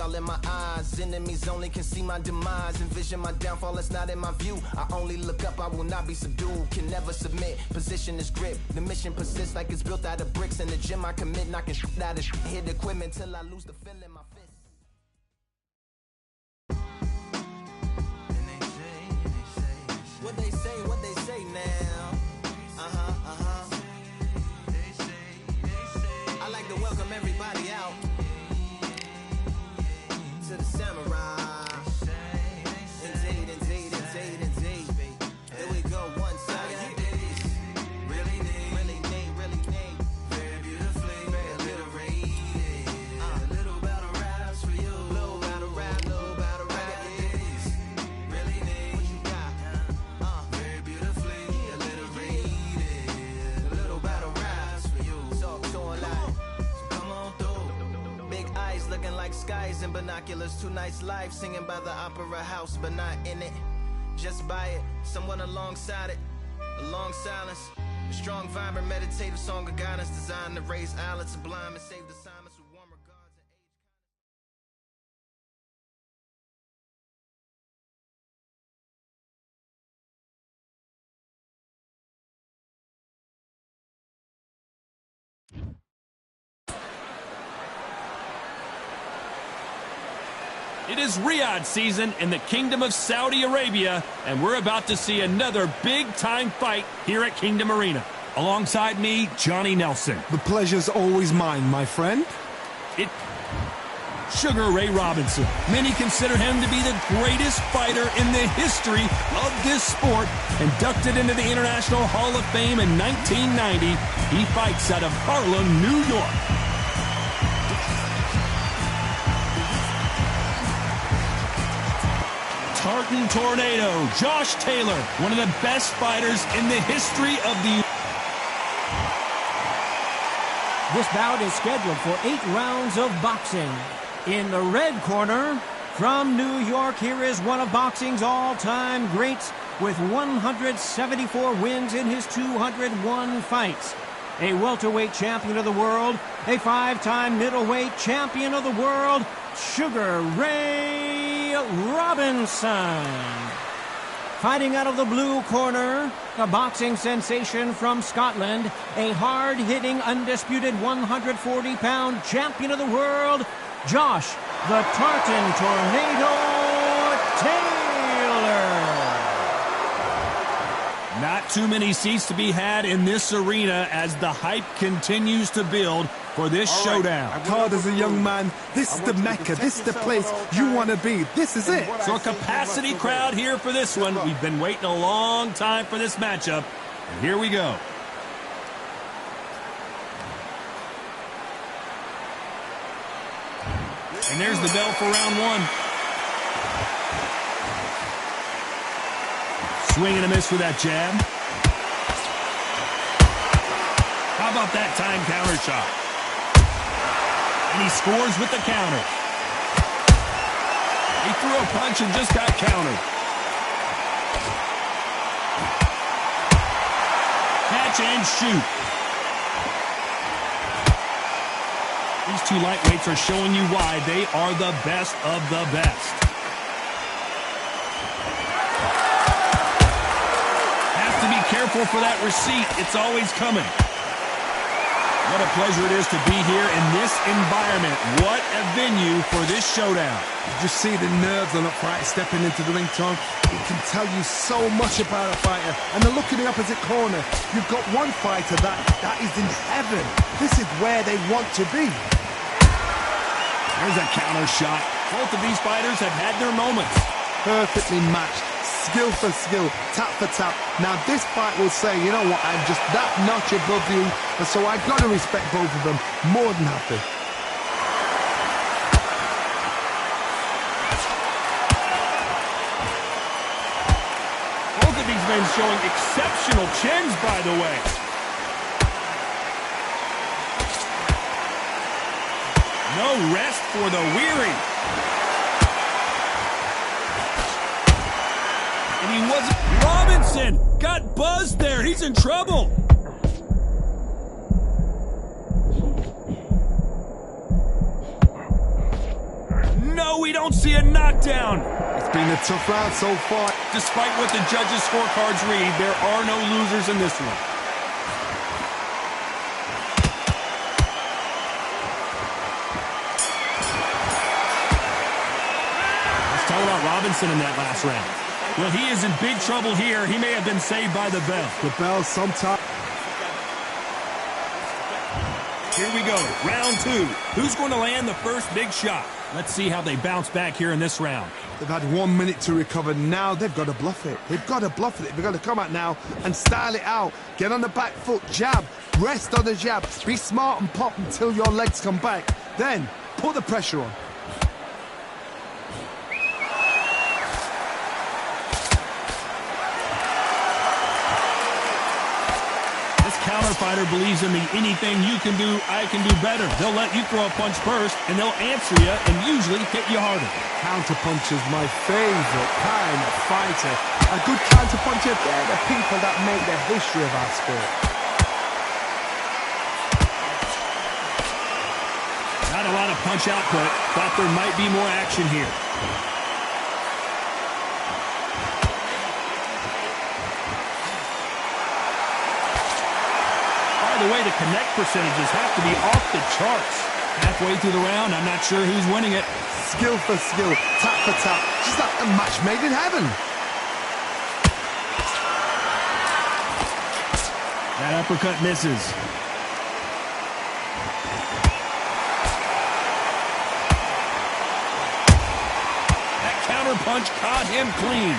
all in my eyes. Enemies only can see my demise. Envision my downfall, it's not in my view. I only look up, I will not be subdued. Can never submit, position is grip. The mission persists like it's built out of bricks. In the gym I commit, knocking shit out of shit. Hit equipment till I lose the feeling in my fist. What they say now? I like to welcome everybody out to the samurai. Indeed. Here we go, one side. Really neat. Very beautifully, very rated. A little battle raps for you. Little battle rap. Really neat. What you got? Very beautifully, a little rated. A little battle raps for you. So alive. Come on through. Big eyes looking like skies and binoculars. Two nights live singing by the opera house, but not in it. Just by it, someone alongside it. A long silence. A strong, vibrant, meditative song of guidance designed to raise eyelids sublime and save the silence with warm regards and age. It is Riyadh season in the Kingdom of Saudi Arabia, and we're about to see another big-time fight here at Kingdom Arena. Alongside me, Johnny Nelson. The pleasure's always mine, my friend. Sugar Ray Robinson. Many consider him to be the greatest fighter in the history of this sport. Inducted into the International Hall of Fame in 1990, he fights out of Harlem, New York. Tartan Tornado, Josh Taylor, one of the best fighters in the history of the... This bout is scheduled for 8 rounds of boxing. In the red corner, from New York, here is one of boxing's all-time greats with 174 wins in his 201 fights. A welterweight champion of the world, a 5-time middleweight champion of the world, Sugar Ray Robinson. Fighting out of the blue corner, a boxing sensation from Scotland, a hard-hitting, undisputed 140-pound champion of the world, Josh the Tartan Tornado Taylor. Not too many seats to be had in this arena as the hype continues to build for this showdown. Hard as a young man, this is the Mecca, this is the place you want to be, this is it. So a capacity crowd here for this one. We've been waiting a long time for this matchup, and here we go. And there's the bell for round one. Swing and a miss with that jab. How about that time counter shot? And he scores with the counter. He threw a punch and just got countered. Catch and shoot. These two lightweights are showing you why they are the best of the best. Have to be careful for that receipt. It's always coming. What a pleasure it is to be here in this environment. What a venue for this showdown. You just see the nerves on a fighter stepping into the ring, Tom. It can tell you so much about a fighter. And then look at the opposite corner. You've got one fighter that is in heaven. This is where they want to be. There's a counter shot. Both of these fighters have had their moments. Perfectly matched. Skill for skill, tap for tap. Now this fight will say, you know what, I'm just that notch above you, and so I've got to respect both of them. More than happy. Both of these men showing exceptional chins, by the way. No rest for the weary. And he wasn't... Robinson got buzzed there. He's in trouble. No, we don't see a knockdown. It's been a tough round so far. Despite what the judges' scorecards read, there are no losers in this one. Let's talk about Robinson in that last round. Well, he is in big trouble here. He may have been saved by the bell. The bell sometimes... Here we go, round 2. Who's going to land the first big shot? Let's see how they bounce back here in this round. They've had 1 minute to recover. Now they've got to bluff it. They've got to bluff it. They've got to come out now and style it out. Get on the back foot, jab, rest on the jab. Be smart and pop until your legs come back. Then put the pressure on. Counter fighter believes in the anything you can do, I can do better. They'll let you throw a punch first, and they'll answer you and usually hit you harder. Counter puncher's my favorite kind of fighter. A good counter puncher, they're the people that make the history of our sport. Not a lot of punch output. Thought there might be more action here. The way the connect percentages have to be off the charts. Halfway through the round, I'm not sure who's winning it. Skill for skill, tap for tap, just like a match made in heaven. That uppercut misses. That counter punch caught him clean.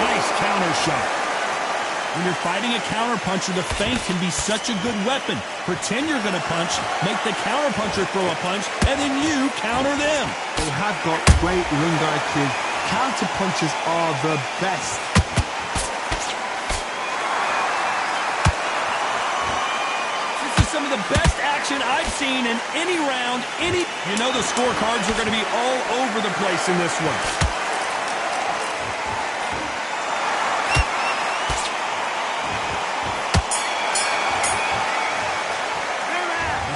Nice counter shot. When you're fighting a counterpuncher, the feint can be such a good weapon. Pretend you're going to punch, make the counterpuncher throw a punch, and then you counter them. They have got great ring IQ. Counterpunchers are the best. This is some of the best action I've seen in any round, You know the scorecards are going to be all over the place in this one.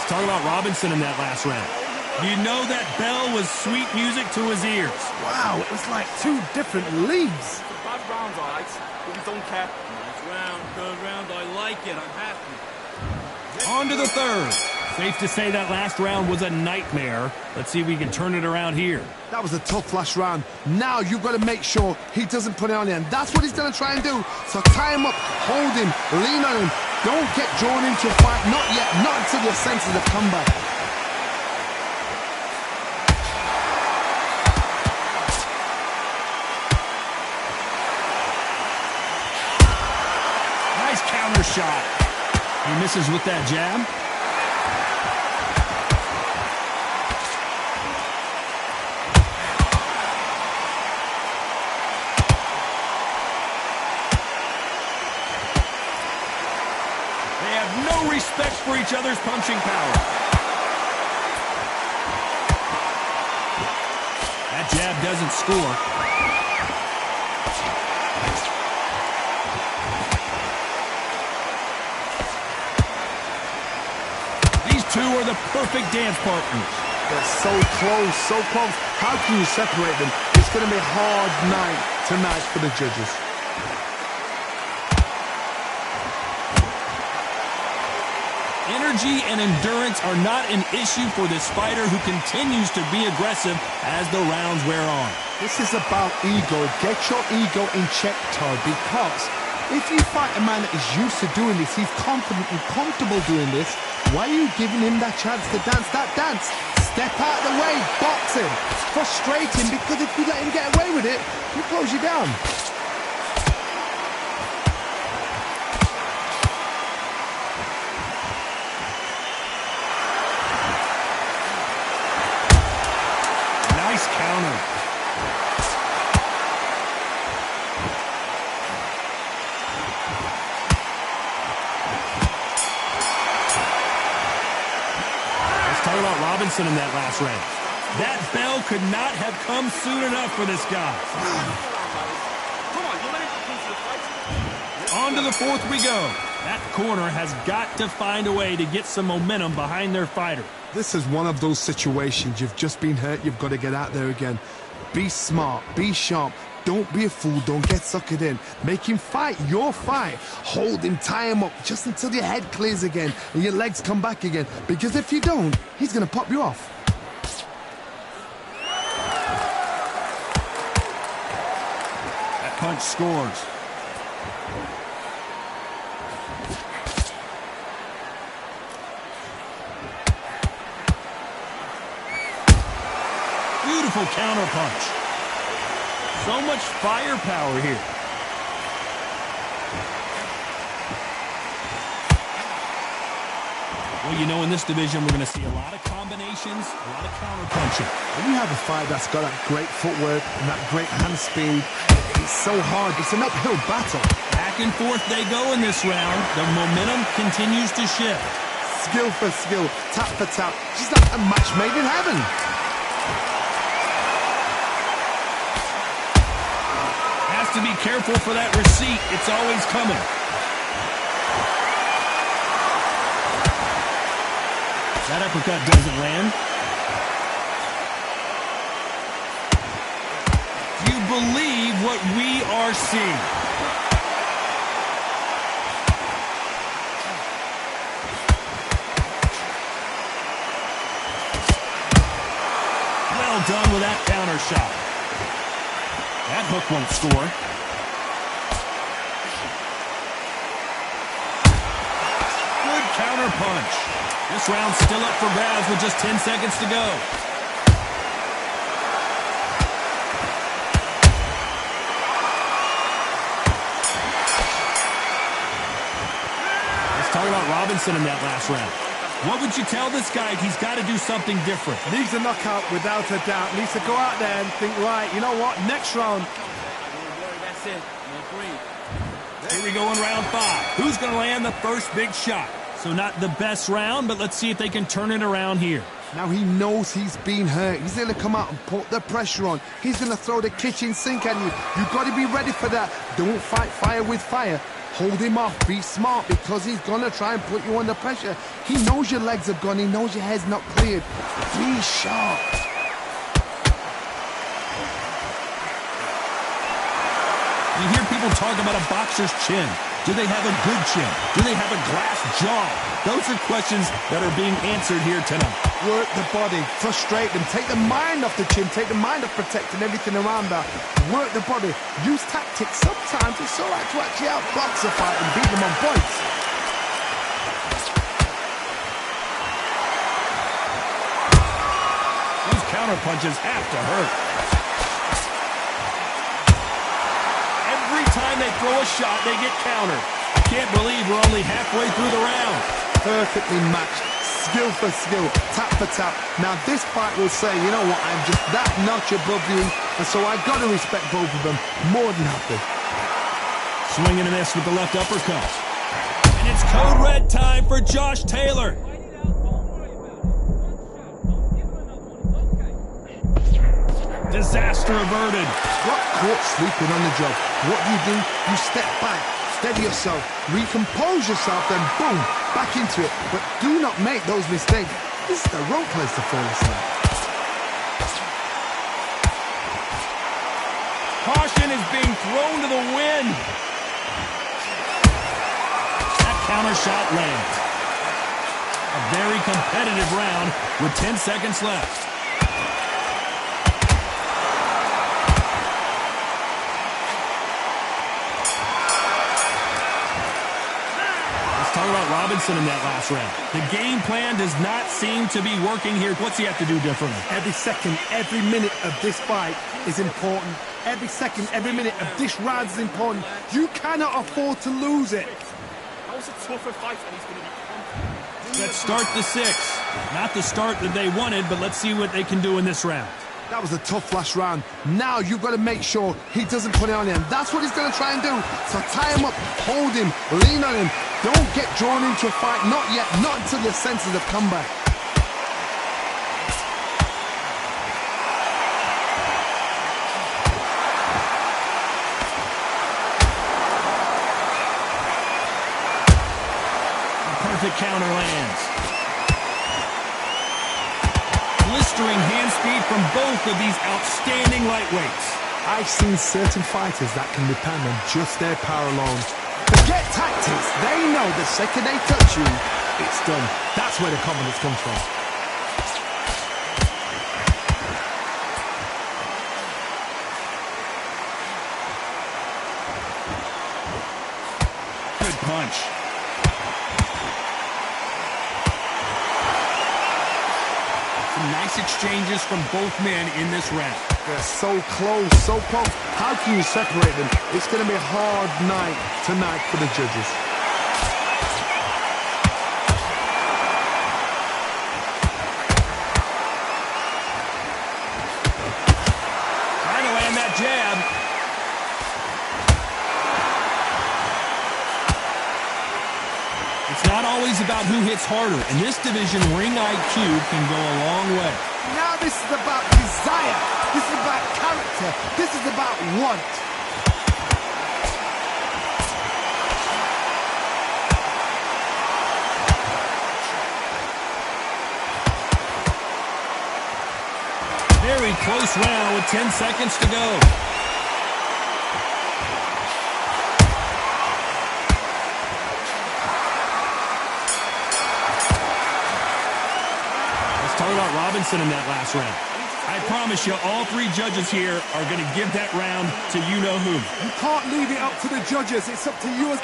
Talk about Robinson in that last round. You know that bell was sweet music to his ears. Wow, it was like 2 different leagues. 5 rounds, all right. We don't care. Nice round, good round. I like it. I'm happy. On to the third. Safe to say that last round was a nightmare. Let's see if we can turn it around here. That was a tough last round. Now you've got to make sure he doesn't put it on you, and that's what he's going to try and do. So tie him up, hold him, lean on him. Don't get drawn into a fight. Not yet. Not until your senses have come back. Nice counter shot. He misses with that jab. No respect for each other's punching power. That jab doesn't score. These two are the perfect dance partners. They're so close, so close. How can you separate them? It's going to be a hard night tonight for the judges. Energy and endurance are not an issue for this fighter who continues to be aggressive as the rounds wear on. This is about ego. Get your ego in check, Todd, because if you fight a man that is used to doing this, he's confident and comfortable doing this, why are you giving him that chance to dance that dance? Step out of the way, box him, frustrate him, because if you let him get away with it, he'll close you down. Nice counter. Let's talk about Robinson in that last round. That bell could not have come soon enough for this guy. On to the fourth we go. That corner has got to find a way to get some momentum behind their fighter. This is one of those situations. You've just been hurt. You've got to get out there again. Be smart. Be sharp. Don't be a fool. Don't get suckered in. Make him fight your fight. Hold him. Tie him up just until your head clears again and your legs come back again. Because if you don't, he's going to pop you off. That punch scores. Beautiful counter punch. So much firepower here. Well, you know, in this division, we're going to see a lot of combinations, a lot of counter punching. When you have a fight that's got that great footwork and that great hand speed, it's so hard. It's an uphill battle. Back and forth they go in this round. The momentum continues to shift. Skill for skill, tap for tap. Just like a match made in heaven. Has to be careful for that receipt. It's always coming. That uppercut doesn't land. Do you believe what we are seeing? Well done with that counter shot. That hook won't score. Good counter punch. This round's still up for grabs with just 10 seconds to go. Let's talk about Robinson in that last round. What would you tell this guy? He's got to do something different. Needs a knockout without a doubt. Needs to go out there and think, right, you know what, next round. That's it. No breathe. Here we go in round 5. Who's going to land the first big shot? So not the best round, but let's see if they can turn it around here. Now he knows he's been hurt. He's going to come out and put the pressure on. He's going to throw the kitchen sink at you. You've got to be ready for that. Don't fight fire with fire. Hold him off. Be smart because he's going to try and put you under pressure. He knows your legs are gone. He knows your head's not cleared. Be sharp. You hear people talk about a boxer's chin. Do they have a good chin? Do they have a glass jaw? Those are questions that are being answered here tonight. Work the body, frustrate them, take the mind off the chin, take the mind off protecting everything around that. Work the body, use tactics. Sometimes it's all right to actually outbox a fight and beat them on points. These counter punches have to hurt. Every time they throw a shot, they get countered. I can't believe we're only halfway through the round. Perfectly matched, skill for skill, tap for tap. Now this fight will say, you know what, I'm just that notch above you, and so I've got to respect both of them more than happy. Swinging and miss with the left uppercut. And it's code red time for Josh Taylor. Disaster averted. Got caught sleeping on the job. What do? You step back, steady yourself, recompose yourself, then boom, back into it. But do not make those mistakes. This is the wrong place to fall asleep. Caution is being thrown to the wind. That counter shot lands. A very competitive round with 10 seconds left. Talk about Robinson in that last round. The game plan does not seem to be working here. What's he have to do differently? Every second, every minute of this fight is important. Every second, every minute of this round is important. You cannot afford to lose it. That was a tougher fight, and he's going to be confident. Let's start the 6th. Not the start that they wanted, but let's see what they can do in this round. That was a tough last round. Now you've got to make sure he doesn't put it on him. That's what he's going to try and do. So tie him up, hold him, lean on him. Don't get drawn into a fight. Not yet. Not until your senses have come back. A perfect counter lands. blistering hand speed from both of these outstanding lightweights. I've seen certain fighters that can depend on just their power alone. Forget tactics. They know the second they touch you, it's done. That's where the confidence comes from. Good punch. Some nice exchanges from both men in this round. They're so close, so close. How can you separate them? It's going to be a hard night tonight for the judges. Trying to land that jab. It's not always about who hits harder. In this division, ring IQ can go a long way. Now this is about desire. This is about character. This is about want. Very close round with 10 seconds to go. Talk about Robinson in that last round. I promise you, all three judges here are going to give that round to you-know-who. You can't leave it up to the judges. It's up to you.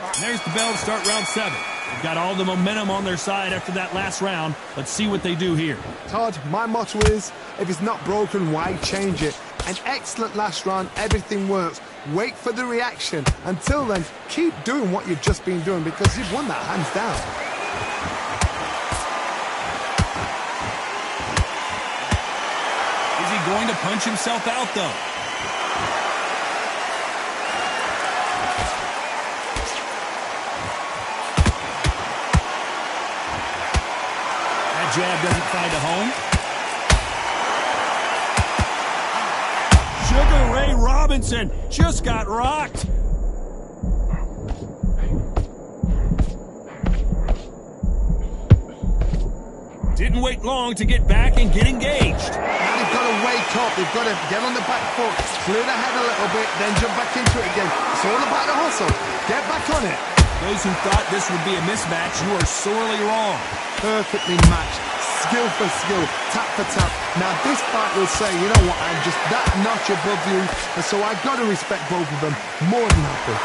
And there's the bell to start round 7. They've got all the momentum on their side after that last round. Let's see what they do here. Todd, my motto is, if it's not broken, why change it? An excellent last round, everything works. Wait for the reaction. Until then, keep doing what you've just been doing because you've won that hands down. Is he going to punch himself out, though? That jab doesn't find a home. Sugar Ray Robinson just got rocked. Didn't wait long to get back and get engaged. Now they've got to wake up. They've got to get on the back foot, clear the head a little bit, then jump back into it again. It's all about the hustle. Get back on it. Those who thought this would be a mismatch, you are sorely wrong. Perfectly matched. Skill for skill, tap for tap. Now this fight will say, you know what, I'm just that notch above you, and so I've got to respect both of them more than happy.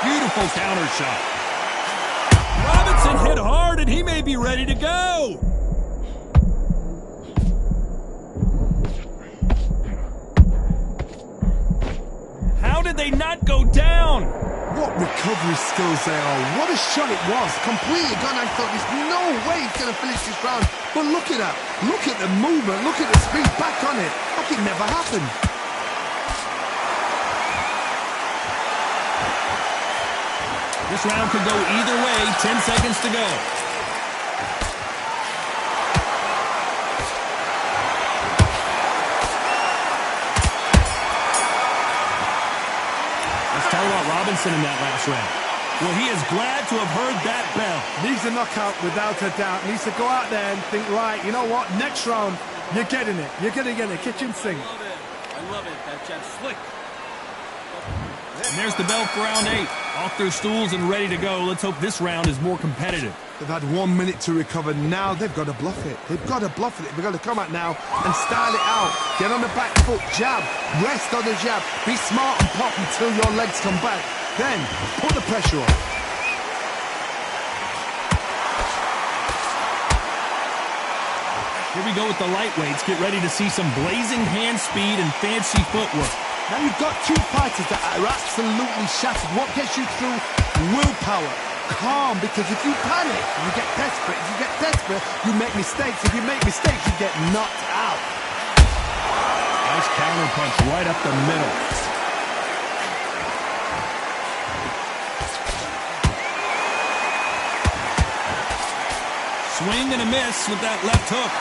Beautiful counter shot. Robinson hit hard, and he may be ready to go. How did they not go down? What recovery skills they are. What a shot it was. Completely gone. I thought there's no way he's going to finish this round. But look at that. Look at the movement. Look at the speed. Back on it. Like it never happened. This round could go either way. 10 seconds to go. Let's talk about Robinson in that last round. Well, he is glad to have heard that bell. Needs a knockout without a doubt. Needs to go out there and think, right, you know what? Next round, you're getting it. You're going to get it. Kitchen sink. I love it. That jab's slick. And there's the bell for round 8. Off their stools and ready to go. Let's hope this round is more competitive. They've had 1 minute to recover. Now they've got to bluff it. They've got to bluff it. They've got to come out now and style it out. Get on the back foot, jab, rest on the jab. Be smart and pop until your legs come back. Then put the pressure on. Here we go with the lightweights. Get ready to see some blazing hand speed and fancy footwork. Now you've got two fighters that are absolutely shattered. What gets you through? Willpower. Calm, because if you panic, you get desperate. If you get desperate, you make mistakes. If you make mistakes, you get knocked out. Nice counter punch right up the middle. Swing and a miss with that left hook.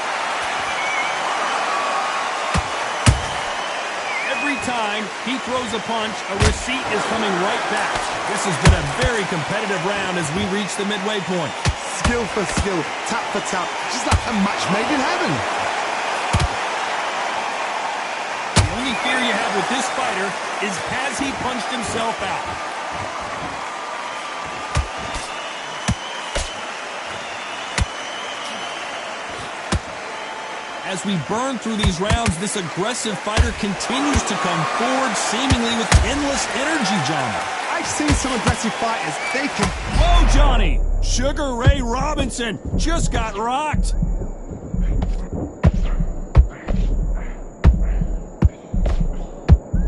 Every time he throws a punch, a receipt is coming right back. This has been a very competitive round as we reach the midway point. Skill for skill, tap for tap, just like a match made in heaven. The only fear you have with this fighter is, has he punched himself out? As we burn through these rounds, this aggressive fighter continues to come forward, seemingly with endless energy, Johnny. I've seen some aggressive fighters, they can... Whoa, Johnny! Sugar Ray Robinson just got rocked.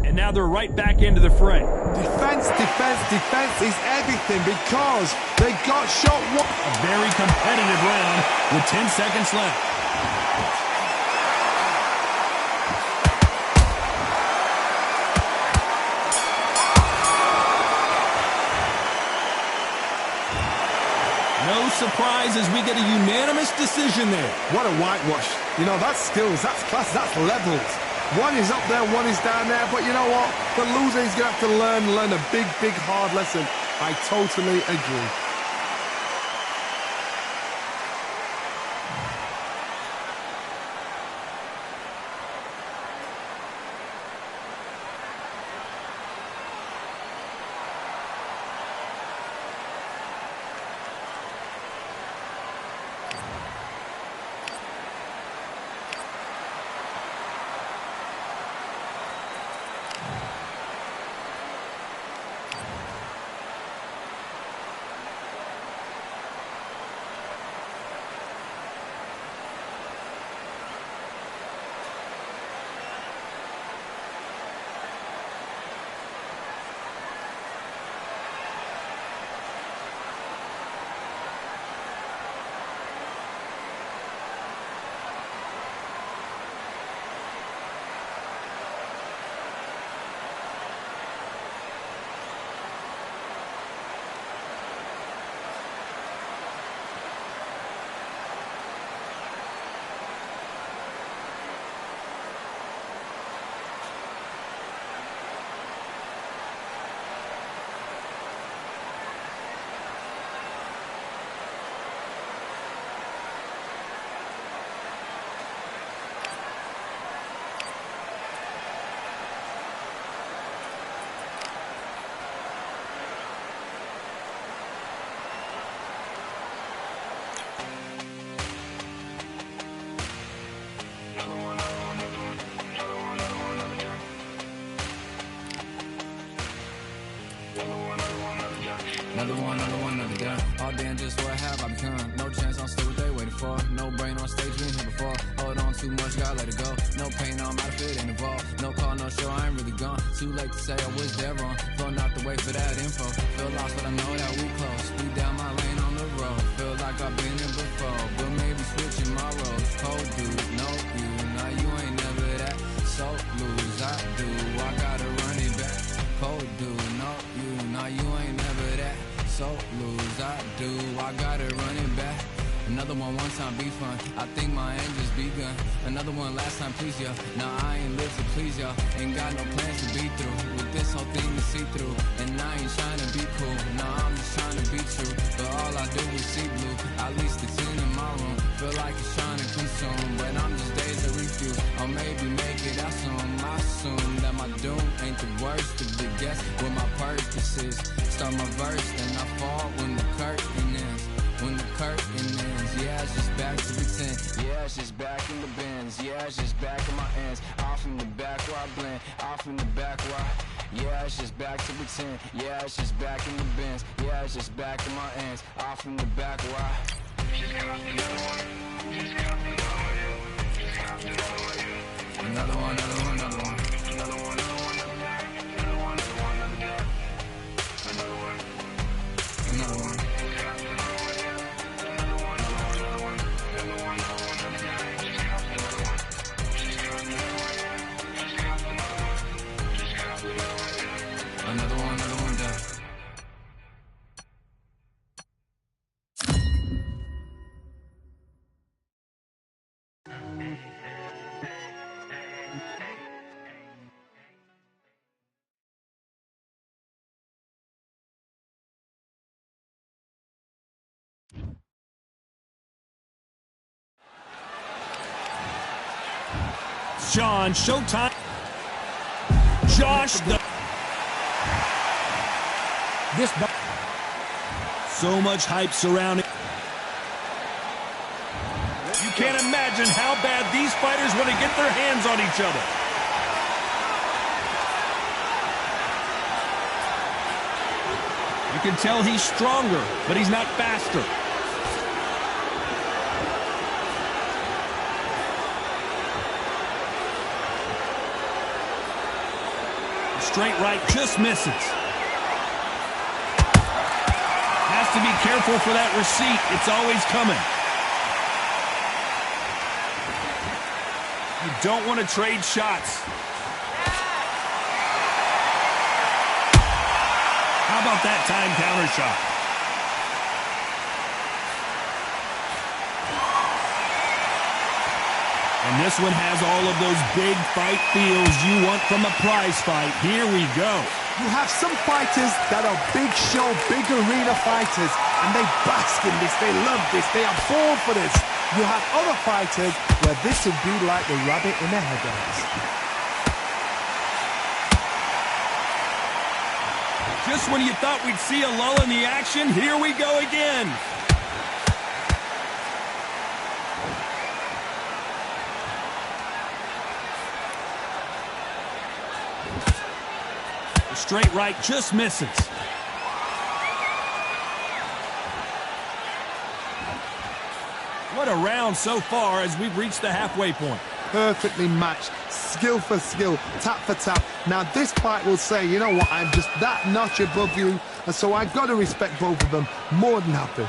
And now they're right back into the fray. Defense, defense, defense is everything because they got shot one. A very competitive round with 10 seconds left. No surprise as we get a unanimous decision there. What a whitewash. You know, that's skills, that's class, that's levels. One is up there, one is down there, but you know what? The loser is going to have to learn a big, big, hard lesson. I totally agree. Another done. All damn, just what have I become? No chance, I'm still what they waiting for. No brain on stage, we ain't here before. Hold on too much, gotta let it go. No pain, I'm out of it, ain't involved. No call, no show, I ain't really gone. Too late to say I was there wrong. Flown out the way for that info. Feel lost, but I know that we close. Speed down my lane on the road. Feel like I've been here before, but maybe switching my roles. Cold dude, no you, now you ain't never that. So lose, I do, I gotta run it back. Cold dude, no you, now you ain't never that. So lose, I do, I gotta run it back. Another one time be fun, I think my end just begun. Another one last time please ya. Now I ain't live to please y'all. Ain't got no plans to be through with this whole thing to see through. And I ain't trying to be cool, nah, I'm just trying to be true. But all I do is see blue, at least it's in my room. Feel like it's trying to consume, but I'm just days to refuse. Or maybe make it out soon. I assume that my doom ain't the worst of the guess what my purpose is. Start my verse, then I fall when the curtain ends. When the curtain ends, yeah, it's just back to pretend. Yeah, it's just back in the bins. Yeah, it's just back in my ends. Off in the back where I blend. Off in the back where I... Yeah, it's just back to pretend. Yeah, it's just back in the bins. Yeah, it's just back in my ends. Off in the back where I... Another one, another one, another one. Another one, another one, another one. Another one. Another one. Another one done. Sean, showtime. Josh, so much hype surrounding. You can't imagine how bad these fighters want to get their hands on each other. You can tell he's stronger, but he's not faster. Straight right just misses. Has to be careful for that receipt. It's always coming. You don't want to trade shots. How about that time counter shot? And this one has all of those big fight feels you want from a prize fight. Here we go. You have some fighters that are big show, big arena fighters, and they bask in this, they love this, they are born for this. You have other fighters where this would be like the rabbit in the headlights. Just when you thought we'd see a lull in the action, here we go again. The straight right just misses. What a round so far as we've reached the halfway point. Perfectly matched, skill for skill, tap for tap. Now this fight will say, you know what, I'm just that notch above you, and so I've got to respect both of them more than happy.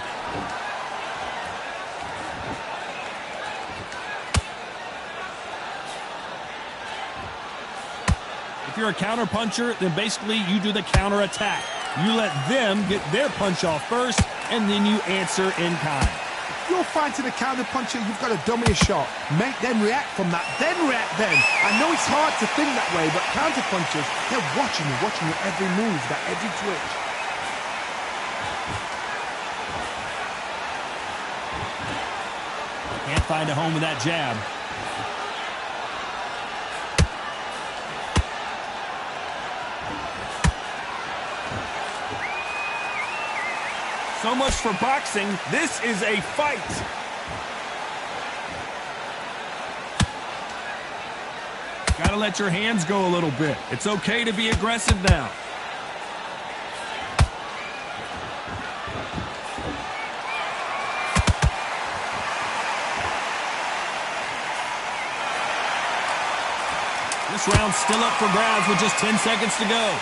If you're a counter puncher, then basically you do the counter attack. You let them get their punch off first, and then you answer in kind. You're fighting a counter puncher, you've got to dummy a shot. Make them react from that, then react then. I know it's hard to think that way, but counter punchers, they're watching your every move, that every twitch. Can't find a home with that jab. So much for boxing. This is a fight. Gotta let your hands go a little bit. It's okay to be aggressive now. This round's still up for grabs with just 10 seconds to go.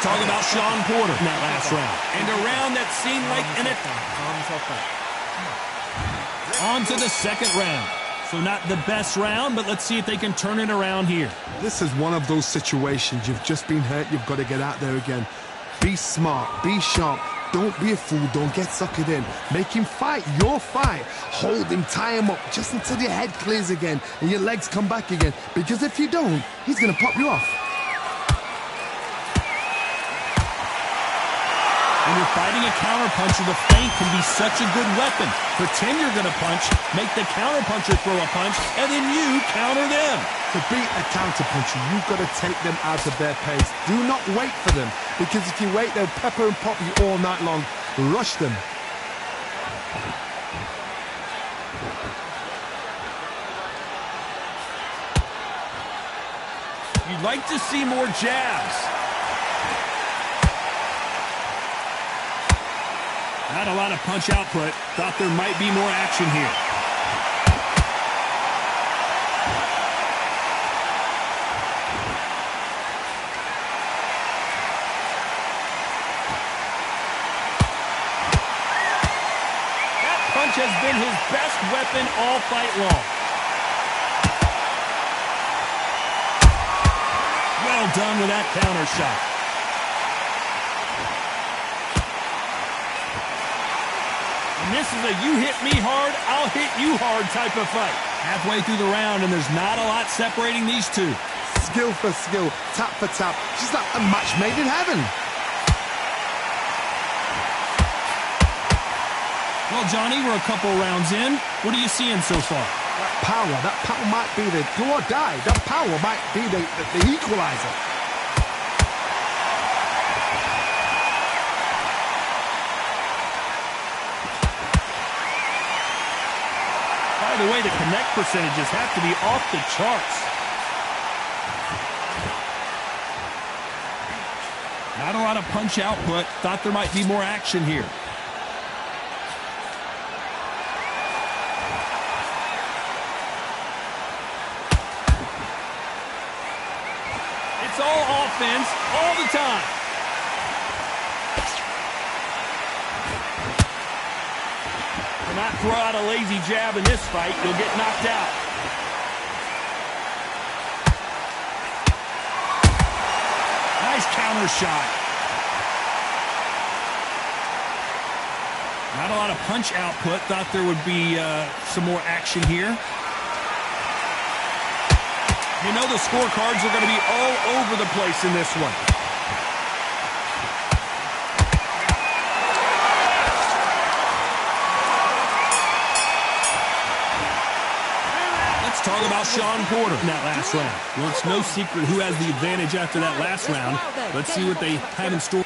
Talk about Sean Porter in that last round. And a round that seemed like an on to the second round. So not the best round, but let's see if they can turn it around here. This is one of those situations. You've just been hurt. You've got to get out there again. Be smart. Be sharp. Don't be a fool. Don't get suckered in. Make him fight your fight. Hold him. Tie him up just until your head clears again and your legs come back again. Because if you don't, he's going to pop you off. When you're fighting a counterpuncher, the feint can be such a good weapon. Pretend you're going to punch, make the counterpuncher throw a punch, and then you counter them. To beat a counterpuncher, you've got to take them out of their pace. Do not wait for them, because if you wait, they'll pepper and pop you all night long. Rush them. You'd like to see more jabs. Not a lot of punch output. Thought there might be more action here. That punch has been his best weapon all fight long. Well done with that counter shot. This is a you hit me hard, I'll hit you hard type of fight. Halfway through the round, and there's not a lot separating these two. Skill for skill, tap for tap, just like a match made in heaven. Well, Johnny, we're a couple rounds in. What are you seeing so far? That power might be the do or die. That power might be the equalizer. By the way, the connect percentages have to be off the charts. Not a lot of punch output. Thought there might be more action here. It's all offense all the time. Do not throw out a lazy jab in this fight. You'll get knocked out. Nice counter shot. Not a lot of punch output. Thought there would be some more action here. You know the scorecards are going to be all over the place in this one. Let's talk about Sean Porter in that last round. Well, it's no secret who has the advantage after that last round. Let's see what they have in store.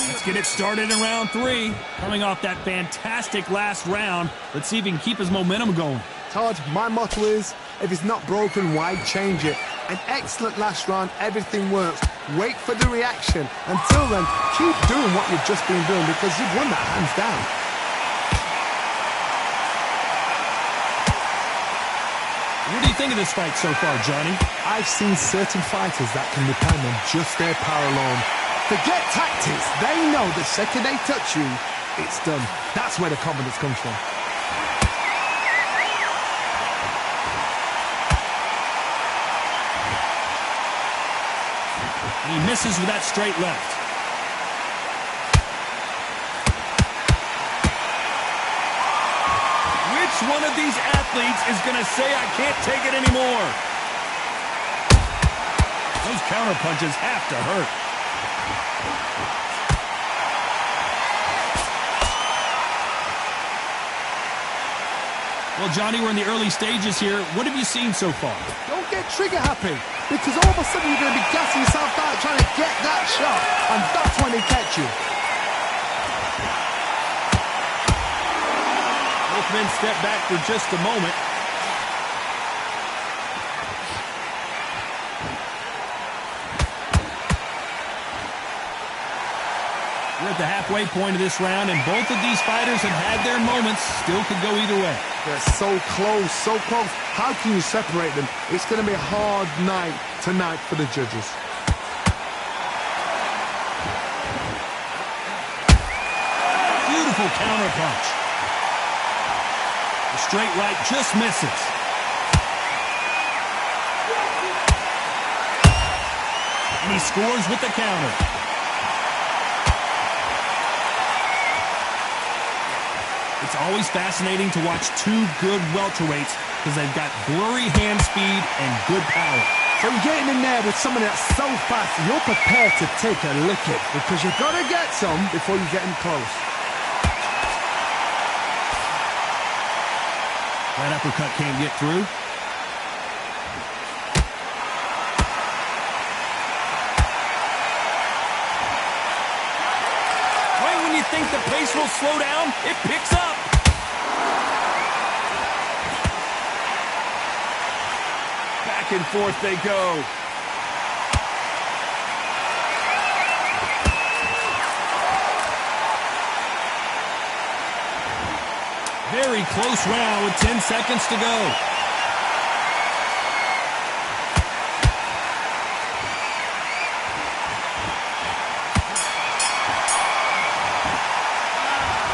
Let's get it started in round 3. Coming off that fantastic last round, let's see if he can keep his momentum going. Todd, my motto is, if it's not broken, why change it? An excellent last round, everything works. Wait for the reaction. Until then, keep doing what you've just been doing because you've won that hands down. What do you think of this fight so far, Johnny? I've seen certain fighters that can depend on just their power alone. Forget tactics. They know the second they touch you, it's done. That's where the confidence comes from. He misses with that straight left. Which one of these athletes is going to say, I can't take it anymore? Those counter punches have to hurt. Well, Johnny, we're in the early stages here. What have you seen so far? Don't get trigger happy, because all of a sudden you're going to be gassing yourself out trying to get that shot, and that's when they catch you. Both men step back for just a moment. We're at the halfway point of this round, and both of these fighters have had their moments. Still could go either way. They're so close, so close. How can you separate them? It's going to be a hard night tonight for the judges. Beautiful counter punch. The straight right just misses. And he scores with the counter. It's always fascinating to watch two good welterweights because they've got blurry hand speed and good power. So you're getting in there with someone that's so fast, you're prepared to take a licking because you've got to get some before you get in close. That uppercut can't get through. Right when you think the pace will slow down, it picks up. Back and forth they go. Very close round with 10 seconds to go.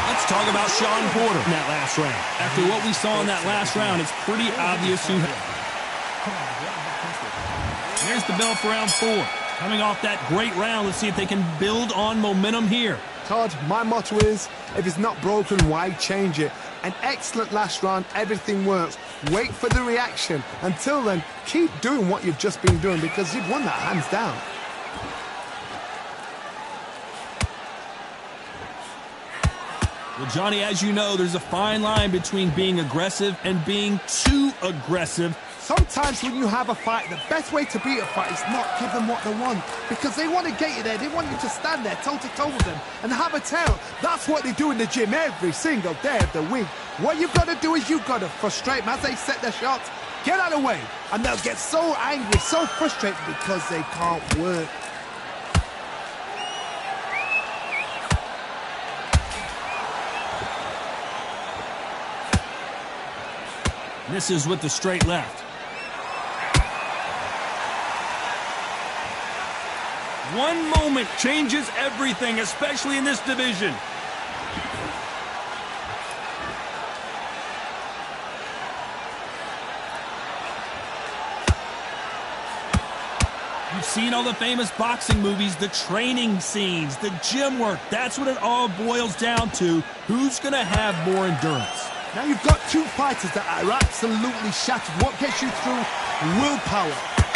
Let's talk about Sean Porter in that last round. After what we saw in that last round, it's pretty obvious who... There's the bell for round 4. Coming off that great round, let's see if they can build on momentum here. Todd, my motto is, if it's not broken, why change it? An excellent last round, everything works. Wait for the reaction. Until then, keep doing what you've just been doing because you've won that hands down. Well, Johnny, as you know, there's a fine line between being aggressive and being too aggressive. Sometimes when you have a fight, the best way to beat a fight is not give them what they want. Because they want to get you there. They want you to stand there toe-to-toe with them and have a tail. That's what they do in the gym every single day of the week. What you've got to do is you've got to frustrate them as they set their shots. Get out of the way. And they'll get so angry, so frustrated because they can't work. Misses with the straight left. One moment changes everything, especially in this division. You've seen all the famous boxing movies, the training scenes, the gym work. That's what it all boils down to. Who's going to have more endurance? Now you've got two fighters that are absolutely shattered. What gets you through? Willpower.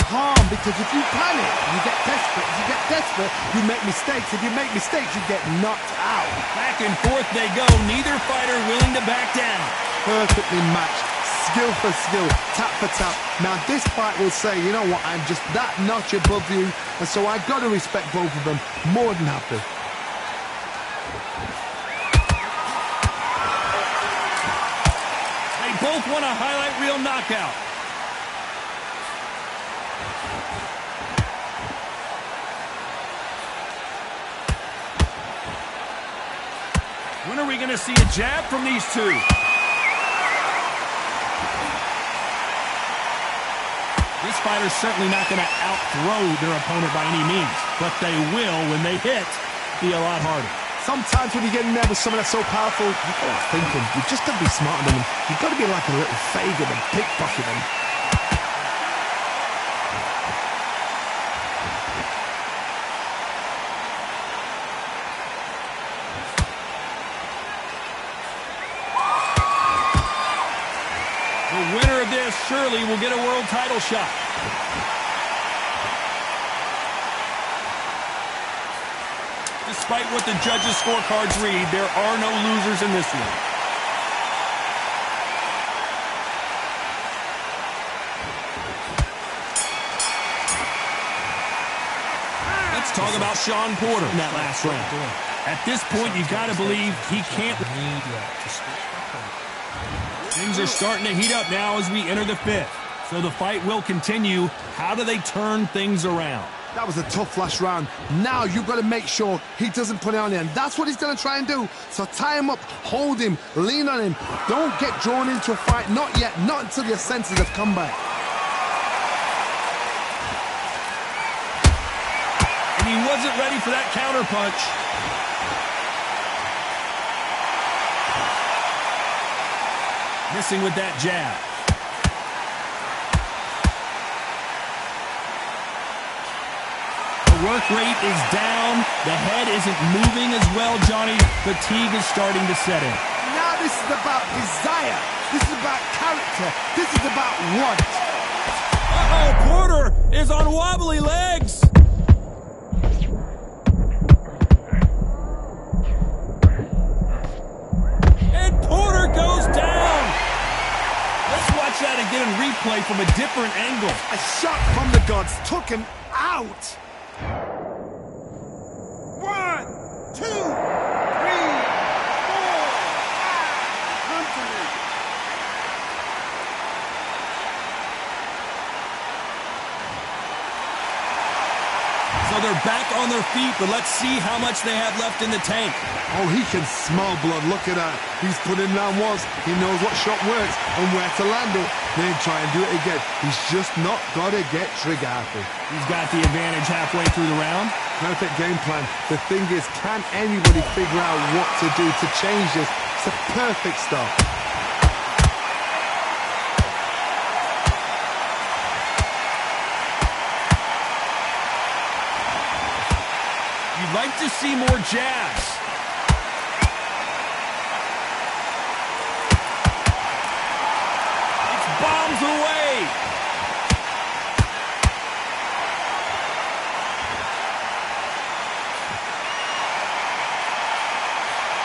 Calm, because if you panic, you get desperate. If you get desperate, you make mistakes. If you make mistakes, you get knocked out. Back and forth they go. Neither fighter willing to back down. Perfectly matched. Skill for skill. Tap for tap. Now this fight will say, you know what, I'm just that notch above you. And so I've got to respect both of them. More than happy. Both want a highlight reel knockout. When are we going to see a jab from these two? This fighter's certainly not going to out-throw their opponent by any means, but they will, when they hit, be a lot harder. Sometimes when you get in there with someone that's so powerful, you've got to think him. You've just got to be smarter than him. You've got to be like a little Fagin and pickpocket him. The winner of this surely will get a world title shot. Despite what the judges' scorecards read, there are no losers in this one. Let's talk about Sean Porter in that last round. At this point, you've got to believe he can't. Things are starting to heat up now as we enter the fifth. So the fight will continue. How do they turn things around? That was a tough last round. Now you've got to make sure he doesn't put it on you, and that's what he's going to try and do. So tie him up, hold him, lean on him. Don't get drawn into a fight. Not yet. Not until your senses have come back. And he wasn't ready for that counterpunch. Missing with that jab. The work rate is down. The head isn't moving as well, Johnny. Fatigue is starting to set in. Now this is about desire. This is about character. This is about want. Uh-oh, Porter is on wobbly legs. And Porter goes down. Let's watch that again in replay from a different angle. A shot from the gods took him out. 1, 2, 3, 4, 5. Come to me. So they're back on their feet, but let's see how much they have left in the tank. Oh, he can smell blood. Look at that. He's put in round once. He knows what shot works and where to land it. Then try and do it again. He's just not got to get trigger happy. He's got the advantage halfway through the round. Perfect game plan. The thing is, can anybody figure out what to do to change this? It's a perfect start. You'd like to see more jabs. It's bombs away.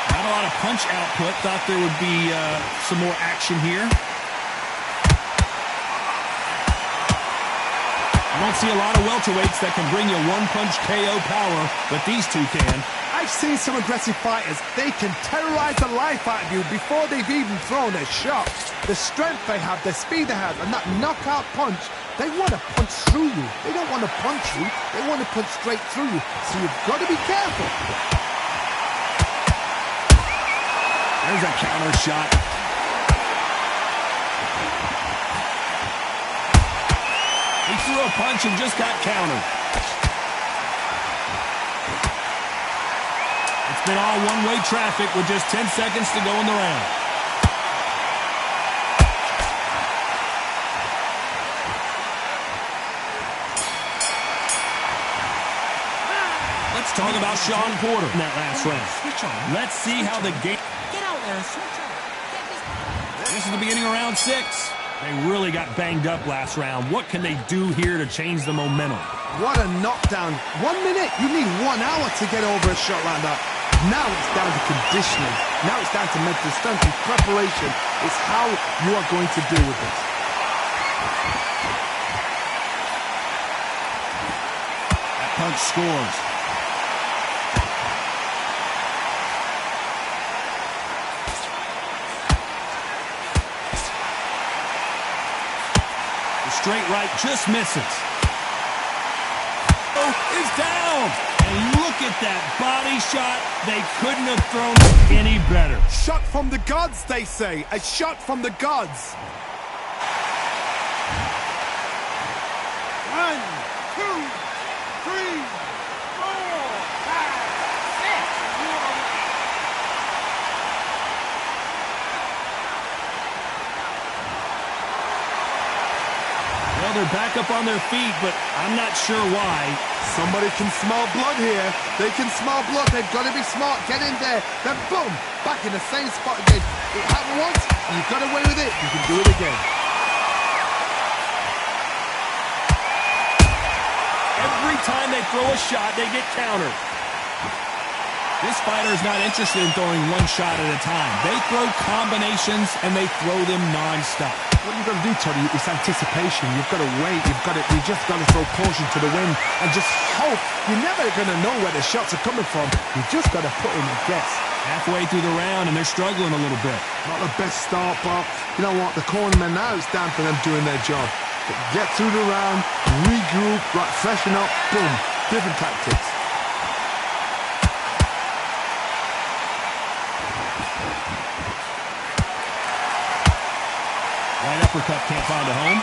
Not a lot of punch output. Thought there would be some more action here. You don't see a lot of welterweights that can bring you one-punch KO power, but these two can. I've seen some aggressive fighters. They can terrorize the life out of you before they've even thrown a shot. The strength they have, the speed they have, and that knockout punch, they want to punch through you. They don't want to punch you. They want to punch straight through you. So you've got to be careful. There's a counter shot. He threw a punch and just got countered. It's been all one-way traffic with just 10 seconds to go in the round. Let's talk about Sean Porter in that last round. Let's see how the game... Get out there, switch on. This is the beginning of round 6. They really got banged up last round. What can they do here to change the momentum? What a knockdown. 1 minute, you need 1 hour to get over a shot like that. Now it's down to conditioning. Now it's down to mental strength and preparation. It's how you are going to deal with this. That punch scores. Straight right just misses. Oh, is down. And look at that body shot. They couldn't have thrown any better. Shot from the gods, they say. A shot from the gods. 1, 2, 3, 4, 5, 6. Well, they're back up on their feet, but I'm not sure why. Somebody can smell blood here. They can smell blood. They've got to be smart. Get in there. Then boom, back in the same spot again. It happened once. You got away with it. You can do it again. Every time they throw a shot, they get countered. This fighter is not interested in throwing one shot at a time. They throw combinations, and they throw them non-stop. What you've got to do, Toddy, is anticipation. You've got to wait. You just got to throw caution to the wind and just hope. You're never going to know where the shots are coming from. You just got to put in a guess. Halfway through the round, and they're struggling a little bit. Not the best start, but you know what? The cornermen now, it's down to them doing their job. But get through the round, regroup, right, freshen up, boom. Different tactics. Right uppercut can't find a home.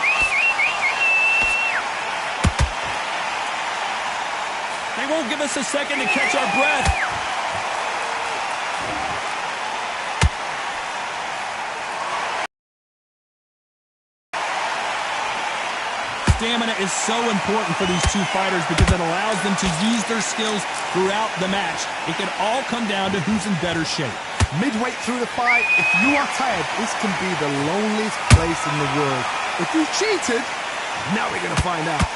They won't give us a second to catch our breath. Stamina is so important for these two fighters because it allows them to use their skills throughout the match. It can all come down to who's in better shape. Midway through the fight, if you are tired, this can be the loneliest place in the world. If you cheated, now we're going to find out.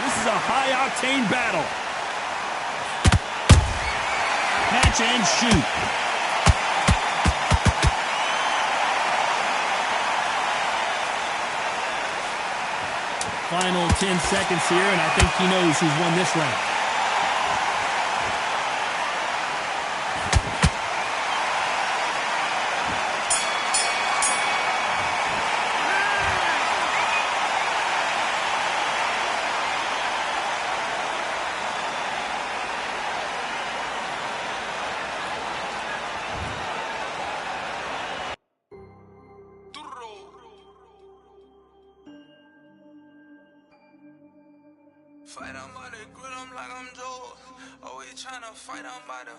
This is a high-octane battle. Catch and shoot. Final 10 seconds here, and I think he knows who's won this round. Fight on by the grill, I'm like I'm Joe. Always tryna fight on by the.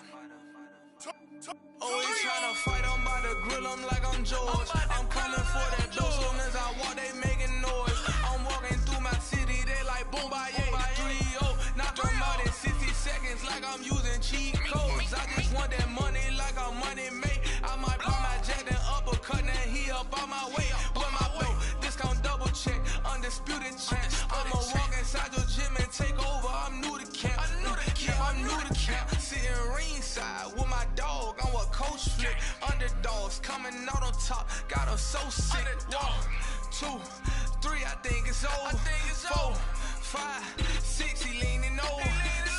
Always tryna fight on by the grill, I'm like I'm George. I'm coming for that dough, soon as I walk, they making noise. I'm walking through my city, they like boom, by 3-0. Knock them out in 60 seconds, like I'm using cheat codes. I just want that money, like I'm money made. I might buy my jet and uppercut, and he up on my way. With my belt, discount double check, undisputed champ. I'ma walk inside your gym and take over. I'm new to camp. Yeah, I'm new coming out on top. Got her so sick. 1, 2, 3, I think it's over. 4, 5, 6, he leaning over.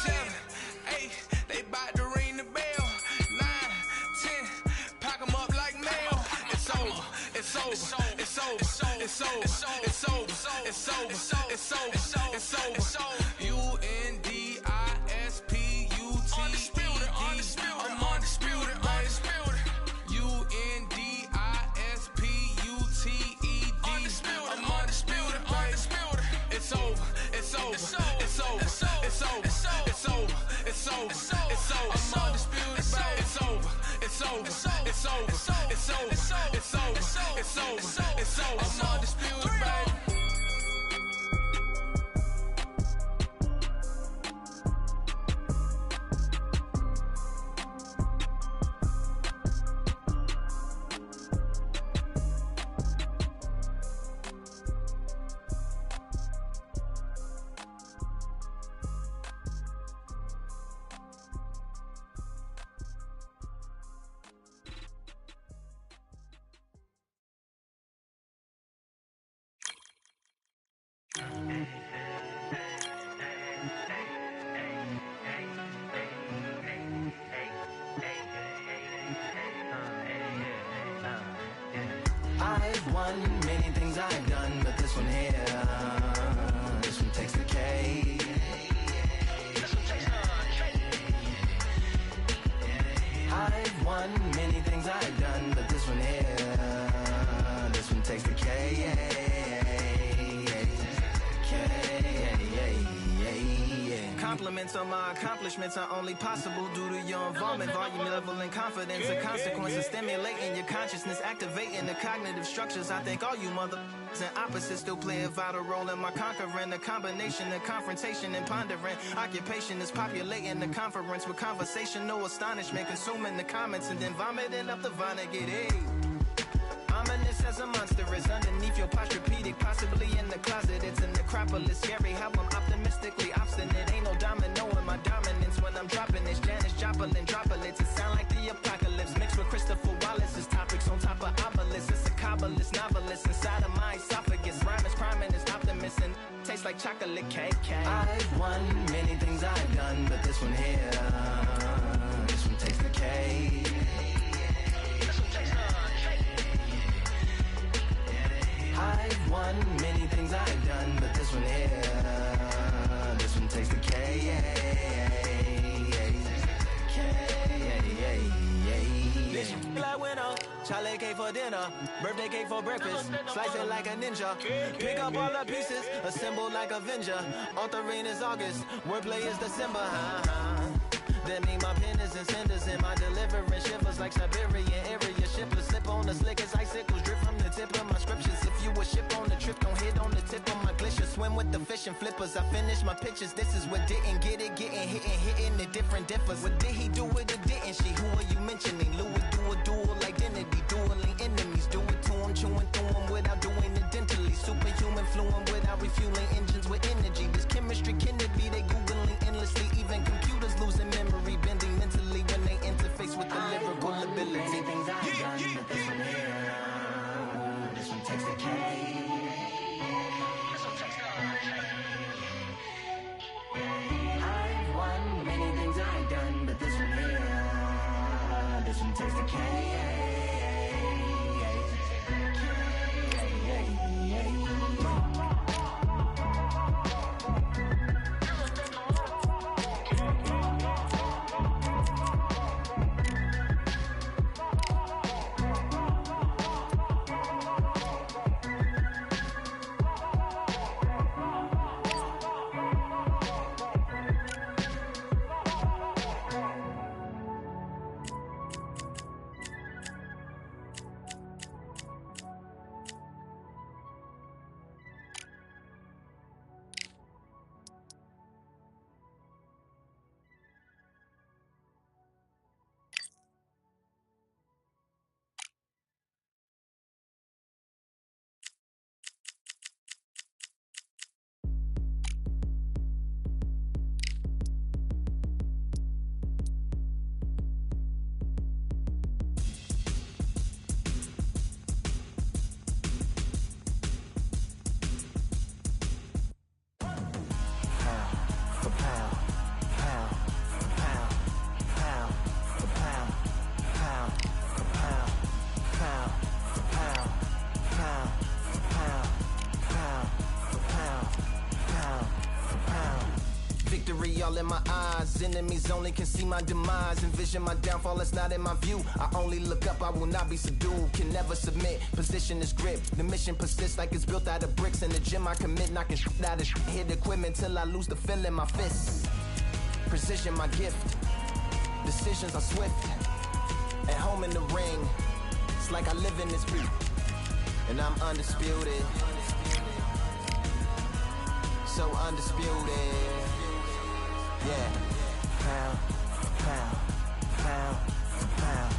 7, 8, they bout to ring the bell. 9, 10, pack 'em up like mail. It's over, it's over, it's over, it's over, it's over, it's over, it's over, it's over. UndisputedBoxing. I'm undisputed, undisputed. UndisputedBoxing. I'm undisputed, undisputed. It's over, it's over, it's over, it's over, it's over, it's over, it's over. I'm undisputed, baby. It's over, it's over, it's over, it's over, it's over, it's over, it's over. I'm undisputed, baby. I've won many things I've done, but this one here, this one takes the cake. I've won many things I've done, but this one here, this one takes the cake. Compliments on my accomplishments are only possible due to your involvement, volume, level, and confidence. The consequences stimulating your consciousness, activating the cognitive structures. I think all you and opposites still play a vital role in my conquering. The combination of confrontation and pondering. Occupation is populating the conference with conversation, no astonishment, consuming the comments and then vomiting up the Vonnegut. Hey. Ominous as a monster is underneath your posturepedic, possibly in the closet. It's an necropolis, scary how I'm optimistically obstinate. Ain't no domino in my dominance when I'm dropping this. Janis Joplin droplets, it sound like the apocalypse mixed with Christopher Wallace's topics on top of obelisks. It's a kabbalist novelist inside of my esophagus. Rhyme is priming is optimist and tastes like chocolate cake. I've won many things I've done, but this one here, this one takes the cake. I've won many things I've done, but this one here, this one takes the cake. Like winner, chocolate cake for dinner, birthday cake for breakfast, slice it like a ninja, pick up all the pieces, assemble like Avenger. Authoring is August, wordplay is December. That mean my pen is in cinders and my deliverance shivers like Siberian area shippers. Slip on the slick as icicles drip from the tip of my scriptures. If you a ship on the trip, don't hit on the tip of my glacier. Swim with the fish and flippers. I finish my pictures. This is what didn't get it, getting hitting the different differs. What did he do with it? Didn't she? Who are you mentioning? Louis do a dual identity, dueling enemies. Do it to him, chewing through him without doing it dentally. Superhuman fluent without refueling engines with energy. This chemistry can it be? They googling endlessly. Even computers losing memory, bending mentally when they interface with the lyrical ability. Things I've done, but this one here, this one takes the cake. I've won many things I've done, but this one here, this one takes the cake. Victory all in my eyes, enemies only can see my demise. Envision my downfall, it's not in my view. I only look up, I will not be subdued. Can never submit, position is grip. The mission persists like it's built out of bricks. In the gym I commit, knocking shit out of shit. Hit equipment till I lose the feel in my fists. Precision my gift, decisions are swift. At home in the ring, it's like I live in this beat. And I'm undisputed, so undisputed. Yeah. Pound for pound, pound for pound,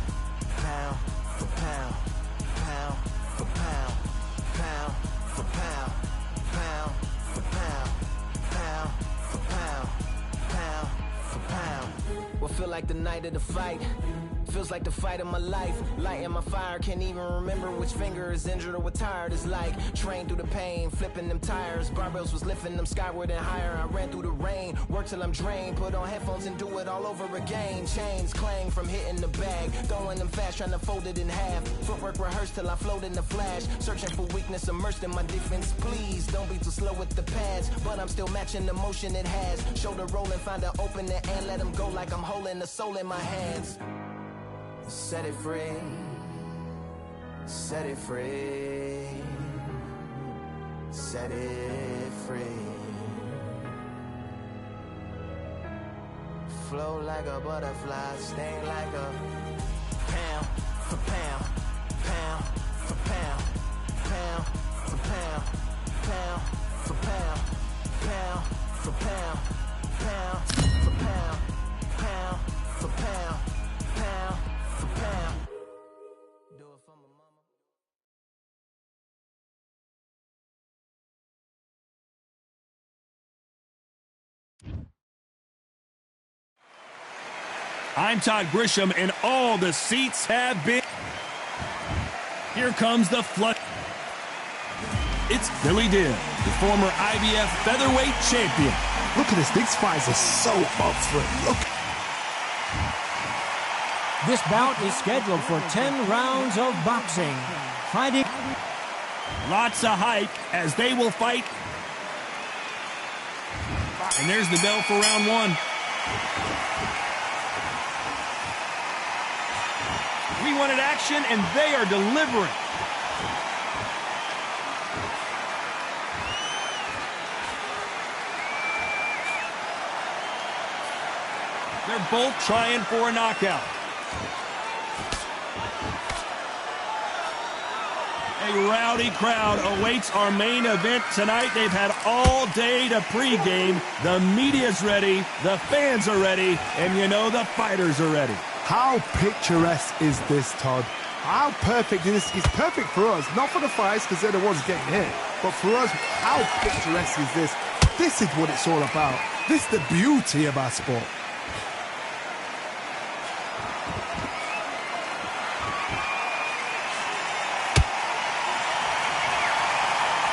pound for pound, pound for pound, pound for pound, pound for pound, pound for pound, pound for pound. What feel like the night of the fight? Feels like the fight of my life. Lighting my fire, can't even remember which finger is injured or what tired is like. Train through the pain, flipping them tires. Barbells was lifting them skyward and higher. I ran through the rain, work till I'm drained. Put on headphones and do it all over again. Chains clang from hitting the bag. Throwing them fast, trying to fold it in half. Footwork rehearsed till I float in the flash. Searching for weakness, immersed in my defense. Please, don't be too slow with the pads. But I'm still matching the motion it has. Shoulder rolling, find an opening and let them go like I'm holding the soul in my hands. Set it free, set it free, set it free. Flow like a butterfly, sting like a pound for pound, pound for pound, pound for pound, pound for pound, pound for pound, pound for pound, pound for pound, pound. Do it for my mama. I'm Todd Grisham, and all the seats have been. Here comes the flood. It's Billy Dill, the former IBF featherweight champion. Look at this. These fights are so up for it. Look. This bout is scheduled for 10 rounds of boxing. Fighting. Lots of hype as they will fight. And there's the bell for round one. We wanted action, and they are delivering. They're both trying for a knockout. A rowdy crowd awaits our main event tonight. They've had all day to pregame. The media's ready, the fans are ready, and you know the fighters are ready. How picturesque is this, Todd? How perfect is this? It's perfect for us, not for the fighters because they're the ones getting hit, but for us, how picturesque is this? This is what it's all about. This is the beauty of our sport.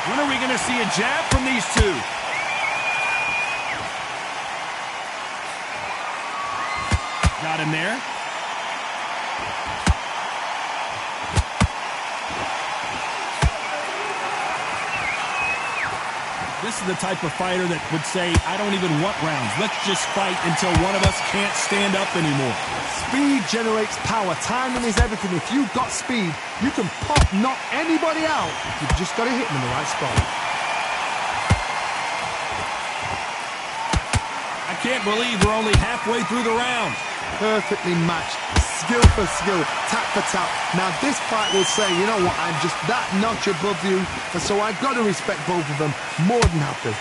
When are we going to see a jab from these two? Got him there. This is the type of fighter that would say, I don't even want rounds. Let's just fight until one of us can't stand up anymore. Speed generates power. Timing is everything. If you've got speed, you can knock anybody out. You've just got to hit them in the right spot. I can't believe we're only halfway through the round. Perfectly matched. Skill for skill, tap for tap. Now this fight will say, you know what, I'm just that notch above you, and so I've got to respect both of them more than happy.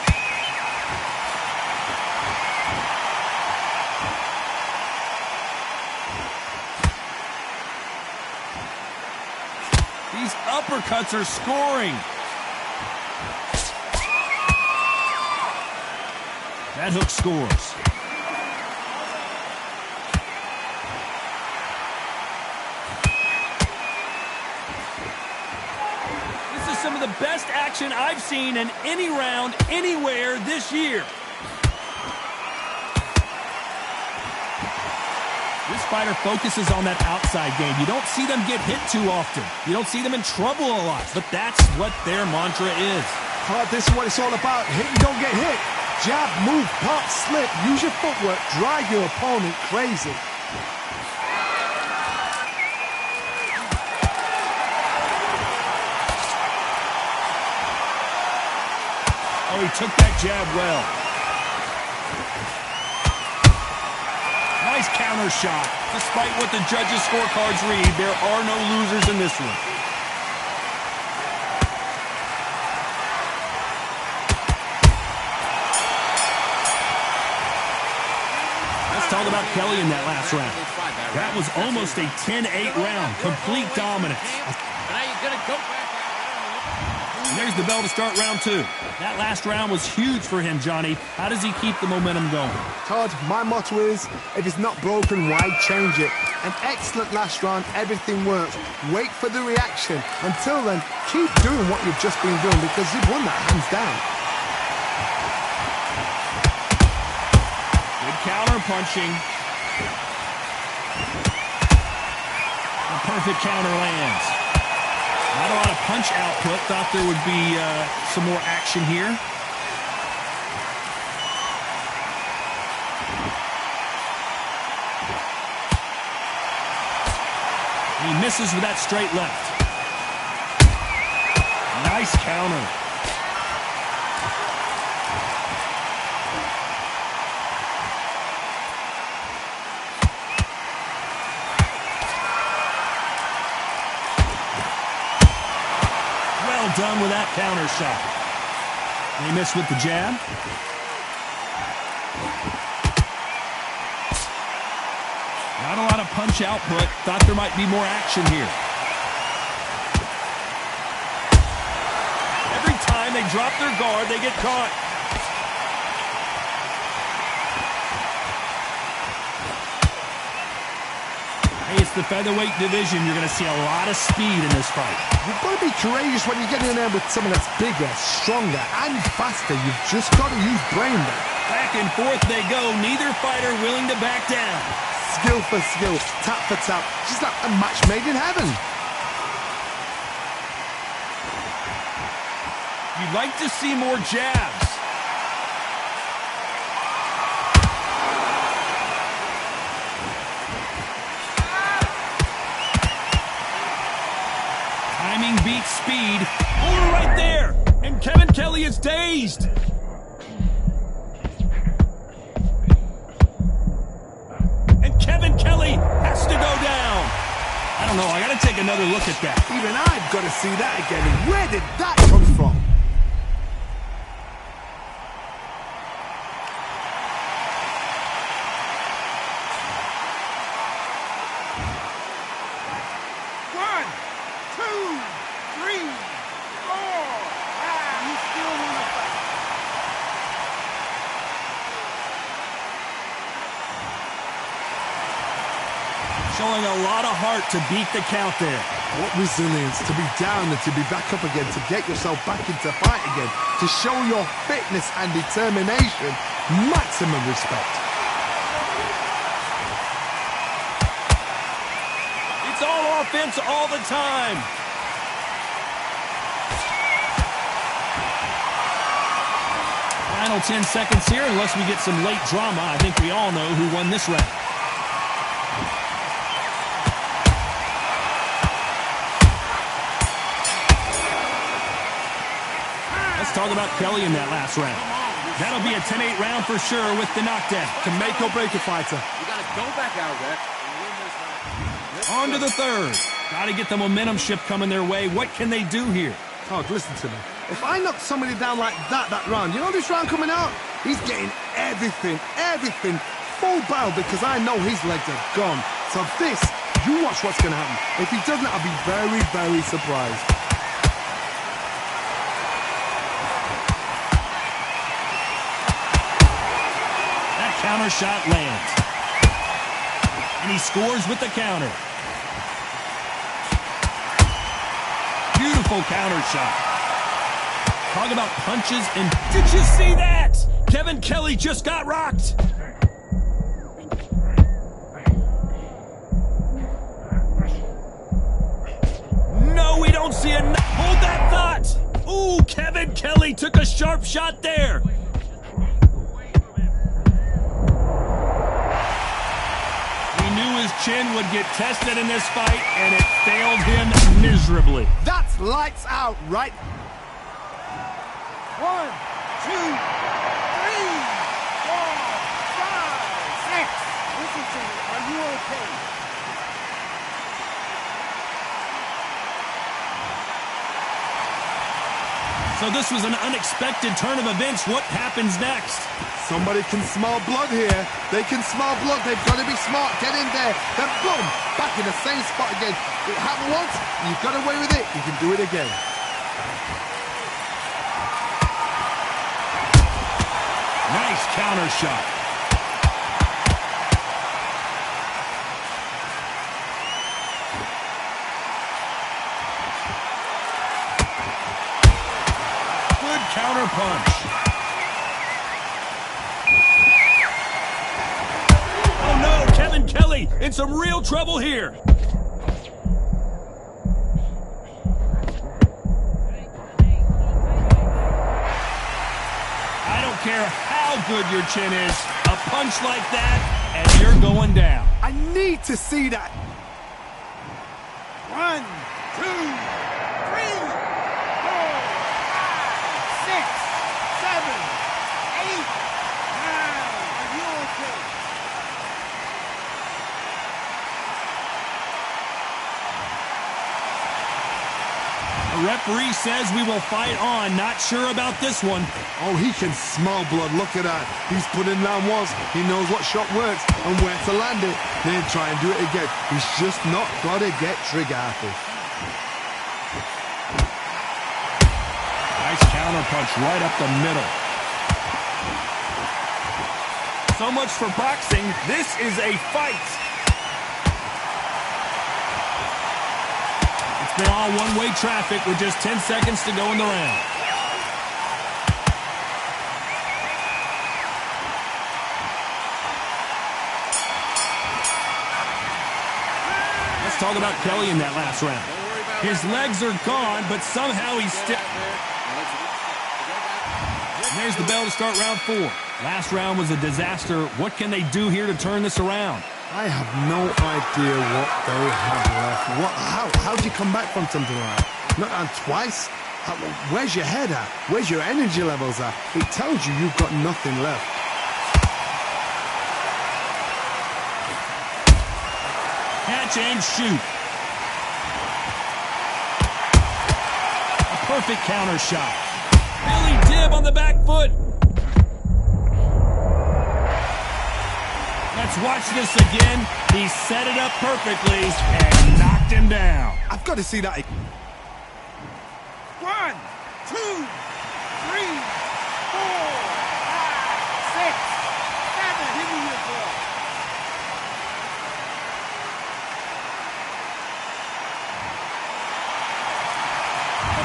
These uppercuts are scoring. That hook scores. Some of the best action I've seen in any round anywhere this year. fighter focuses on that outside game. You don't see them get hit too often. You don't see them in trouble a lot, but that's what their mantra is. Oh, this is what it's all about. Hit and don't get hit. Jab, move, pop, slip. Use your footwork. Drive your opponent crazy. Oh, he took that jab well. Nice counter shot. Despite what the judges' scorecards read, there are no losers in this one. Let's talk about Kelly in that last round. That was almost a 10-8 round. Complete dominance. Now you're gonna go back. And there's the bell to start round 2. That last round was huge for him, Johnny. How does he keep the momentum going? Todd, my motto is, if it's not broken, why change it? An excellent last round, everything works. Wait for the reaction. Until then, keep doing what you've just been doing because you've won that hands down. Good counter punching. A perfect counter lands. Not a lot of punch output. Thought there would be some more action here. He misses with that straight left. Nice counter. Done with that counter shot. He missed with the jab. Not a lot of punch output. Thought there might be more action here. Every time they drop their guard, they get caught. Hey, it's the featherweight division. You're going to see a lot of speed in this fight. You've got to be courageous when you're getting in there with someone that's bigger, stronger, and faster. You've just got to use brain there. Back and forth they go. Neither fighter willing to back down. Skill for skill, tap for tap. Just like a match made in heaven. You'd like to see more jabs. Timing beats speed. Over right there. And Kevin Kelly is dazed. And Kevin Kelly has to go down. I don't know. I got to take another look at that. Even I've got to see that again. Where did that come from? Showing a lot of heart to beat the count there. What resilience to be down and to be back up again, to get yourself back into fight again, to show your fitness and determination. Maximum respect. It's all offense all the time. Final 10 seconds here, unless we get some late drama. I think we all know who won this round. Let's talk about Kelly in that last round. That'll be a 10-8 round for sure with the knockdown. To make or break a fighter. You gotta go back out, Rex. On to the third. Got to get the momentum shift coming their way. What can they do here? Todd, listen to me. If I knock somebody down like that round, you know this round coming out? He's getting everything, full barrel because I know his legs are gone. So this, you watch what's going to happen. If he doesn't, I'll be very, very surprised. That counter shot lands. And he scores with the counter. Beautiful counter shot. Talk about punches and... Did you see that? Kevin Kelly just got rocked. no, we don't see a... Hold that thought! Ooh, Kevin Kelly took a sharp shot there. He knew his chin would get tested in this fight, and it failed him miserably. That's lights out, right? 1, 2, 3, 4, 5, 6. Listen to me. Are you okay? So this was an unexpected turn of events. What happens next? Somebody can smell blood here. They can smell blood. They've got to be smart. Get in there. Then boom, back in the same spot again. It happened once. You got away with it. You can do it again. Nice counter shot. Good counter punch. Oh no, Kevin Kelly in some real trouble here. I don't care how good your chin is, a punch like that, and you're going down. I need to see that. 1, 2, 3, 4, 5, 6, 7, 8, 9. Are you okay? The referee says we will fight on. Not sure about this one. Oh, he can smell blood. Look at that. He's put in down once. He knows what shot works and where to land it. Then try and do it again. He's just not got to get trigger happy. Nice counter punch right up the middle. So much for boxing. This is a fight. It's been all one-way traffic with just 10 seconds to go in the round. Let's talk about Kelly in that last round. His legs are gone, but somehow he's still... And there's the bell to start round 4. Last round was a disaster. What can they do here to turn this around? I have no idea what they have left. How do you come back from something like that? Not on twice? Where's your head at? Where's your energy levels at? It tells you you've got nothing left. Catch and shoot. A perfect counter shot. Billy Dib on the back foot. Let's watch this again. He set it up perfectly and knocked him down. I've got to see that. 1, 2, 3, 4, 5, 6, 7. Give me your ball.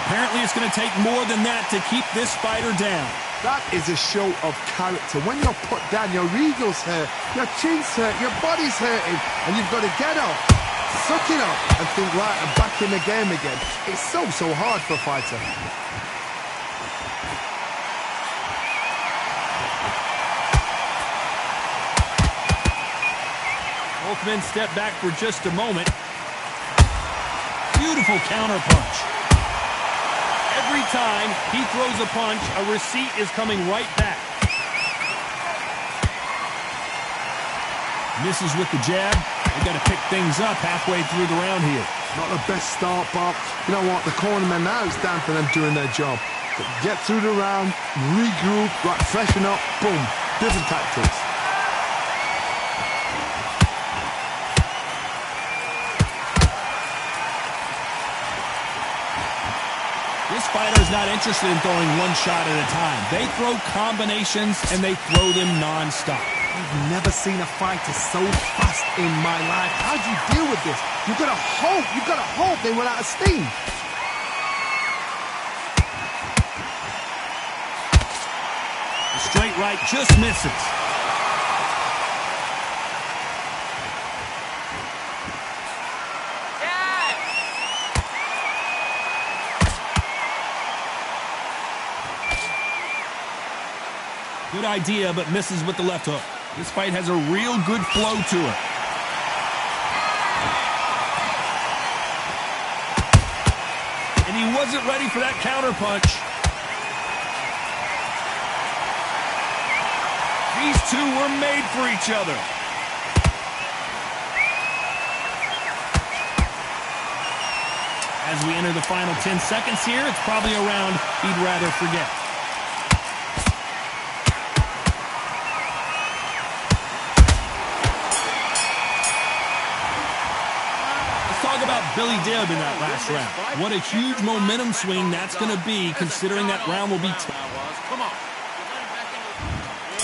Apparently it's going to take more than that to keep this fighter down. That is a show of character. When you're put down, your ego's hurt, your chin's hurt, your body's hurting, and you've got to get up, suck it up, and think, right, I'm back in the game again. It's so hard for a fighter. Both men step back for just a moment. Beautiful counter punch. Every time he throws a punch, a receipt is coming right back. Misses with the jab. They got to pick things up halfway through the round here. Not the best start, but you know what? The cornermen now, it's down for them doing their job. Get through the round, regroup, right, freshen up, boom. Different tactics. This fighter is not interested in throwing one shot at a time. They throw combinations, and they throw them non-stop. I've never seen a fighter so fast in my life. How do you deal with this? You've got to hope they run out of steam. The straight right just misses. Good idea, but misses with the left hook. This fight has a real good flow to it. And he wasn't ready for that counterpunch. These two were made for each other. As we enter the final 10 seconds here, it's probably a round he'd rather forget. Let's talk about Billy Dibb in that last round. What a huge momentum swing that's going to be, considering that round will be... Come on.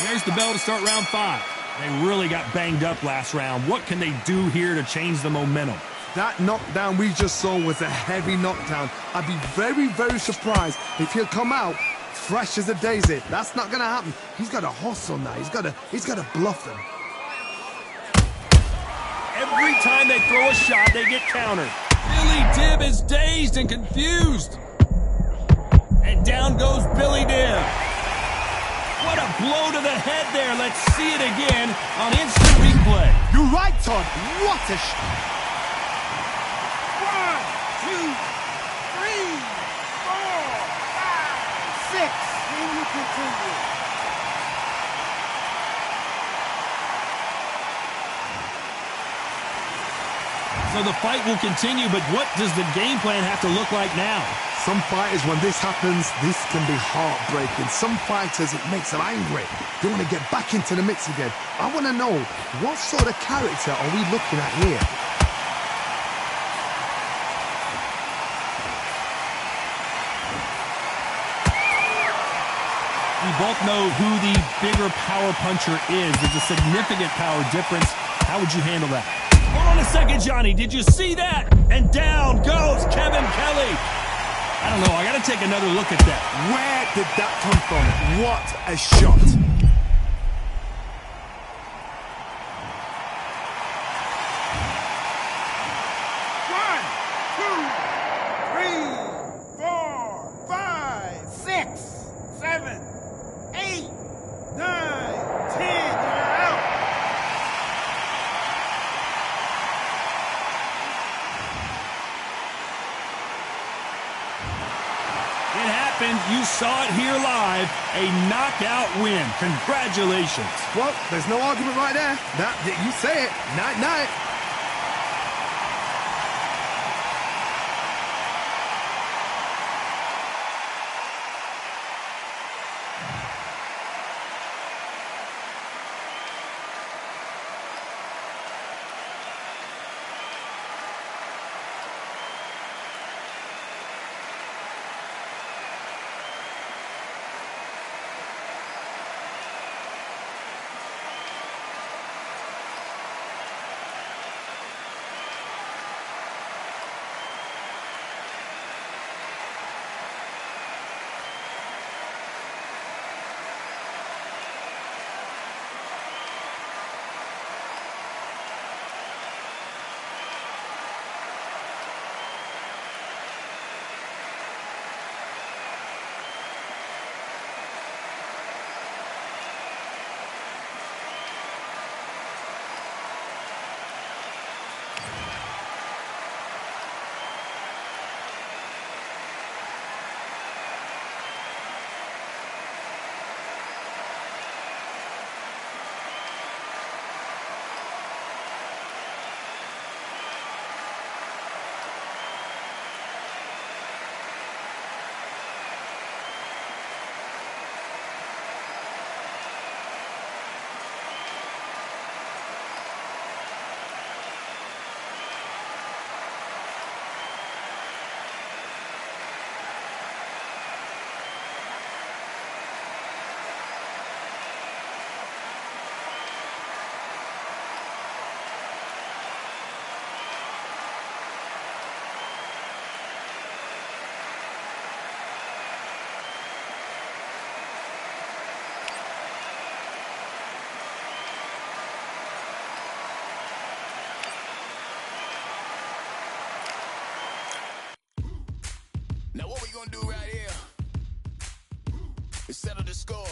There's the bell to start round 5. They really got banged up last round. What can they do here to change the momentum? That knockdown we just saw was a heavy knockdown. I'd be very, very surprised if he'll come out fresh as a daisy. That's not going to happen. He's got to hustle now. He's got to bluff them. Every time they throw a shot, they get countered. Billy Dibb is dazed and confused. And down goes Billy Dibb. What a blow to the head there. Let's see it again on instant replay. You're right, Todd. What a shot. 1, 2, 3, 4, 5, 6. Can you continue? So the fight will continue, but what does the game plan have to look like now? Some fighters, when this happens, this can be heartbreaking. Some fighters, it makes them angry. They want to get back into the mix again. I want to know, what sort of character are we looking at here? We both know who the bigger power puncher is. There's a significant power difference. How would you handle that? Hold on a second, Johnny. Did you see that? And down goes Kevin Kelly. I don't know. I got to take another look at that. Where did that come from? What a shot. You saw it here live, a knockout win. Congratulations. Well, there's no argument right there. You say it. Night-night. Now what we gonna do right here is settle the score.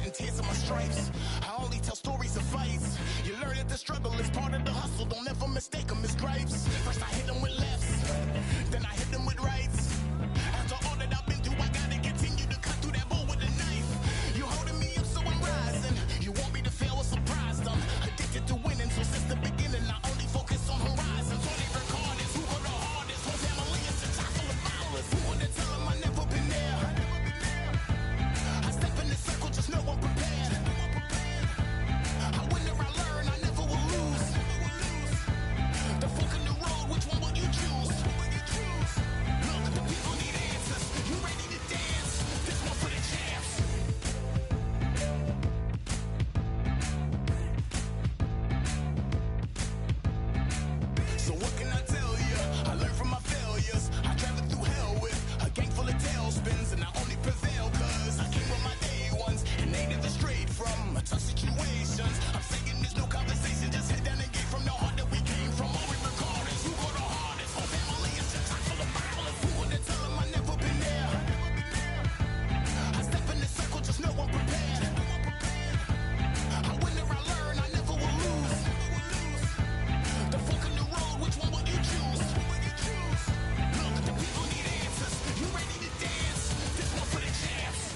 sweat and tears of my stripes. I only tell stories of fights. You learn that the struggle is part of the hustle. Don't ever mistake them as gripes. First I hit them with lefts, then I hit them with rights. After all that I've been through, I gotta continue to cut through that bull with a knife. You holding me up, so I'm rising. You want me to fail, or surprised. I'm addicted to winning, so since the beginning, I only focus on horizons. All they record is who go the hardest. Whole family is a top full of ballers. Who would tell them I never been there? I step in the circle, just know I'm prepared. I win or I learn, I never will lose. The fork in the road, which one will you choose? Look, the people need answers. You ready to dance? This one for the champs. So what can I tell you? I learned from my failures. I traveled through hell with a gang full of tailspins, and I only prevail cause I came with my day ones, and they never strayed from tough situations. I'm saying there's no conversation, just head down and get from the heart that we came from. All we record is who go the hardest. Whole family is just top full of ballers. Who would tell them I never been there? I step in the circle, just know I'm prepared. I win or I learn, I never will lose. The fork in the road, which one will you choose? Look, the people need answers. You ready to dance? This one for the champs.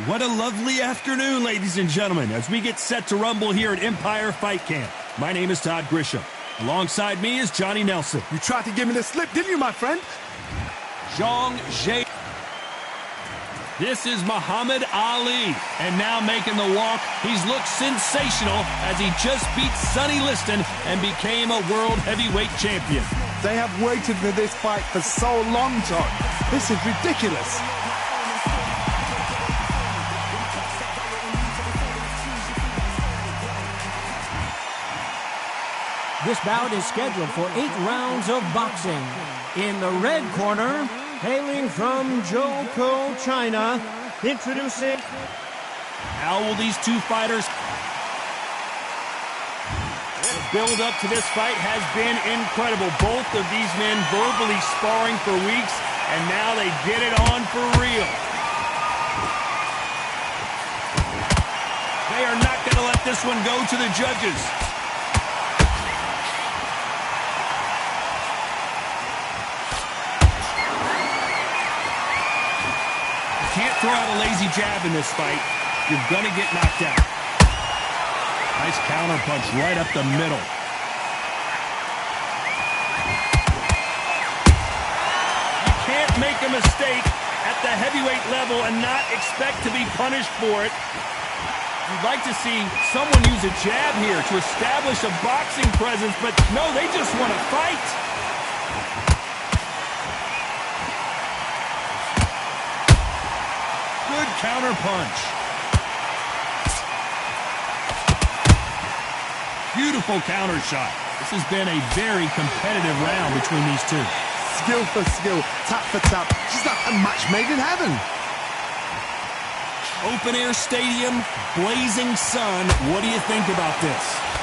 What a lovely afternoon, ladies and gentlemen, as we get set to rumble here at Empire Fight Camp. My name is Todd Grisham. Alongside me is Johnny Nelson. You tried to give me the slip, didn't you, my friend? Zhang Zhe. This is Muhammad Ali. And now making the walk, he's looked sensational as he just beat Sonny Liston and became a world heavyweight champion. They have waited for this fight for so long, Todd. This is ridiculous. This bout is scheduled for 8 rounds of boxing. In the red corner, hailing from Zhou, China, introducing... How will these two fighters... The build-up to this fight has been incredible. Both of these men verbally sparring for weeks, and now they get it on for real. They are not going to let this one go to the judges. Can't throw out a lazy jab in this fight. You're gonna get knocked out. Nice counter punch right up the middle. You can't make a mistake at the heavyweight level and not expect to be punished for it. You'd like to see someone use a jab here to establish a boxing presence, but no, they just want to fight. counter punch. Beautiful counter shot. This has been a very competitive round between these two. Skill for skill, tap for tap. Just like a match made in heaven. Open air stadium, blazing sun. What do you think about this?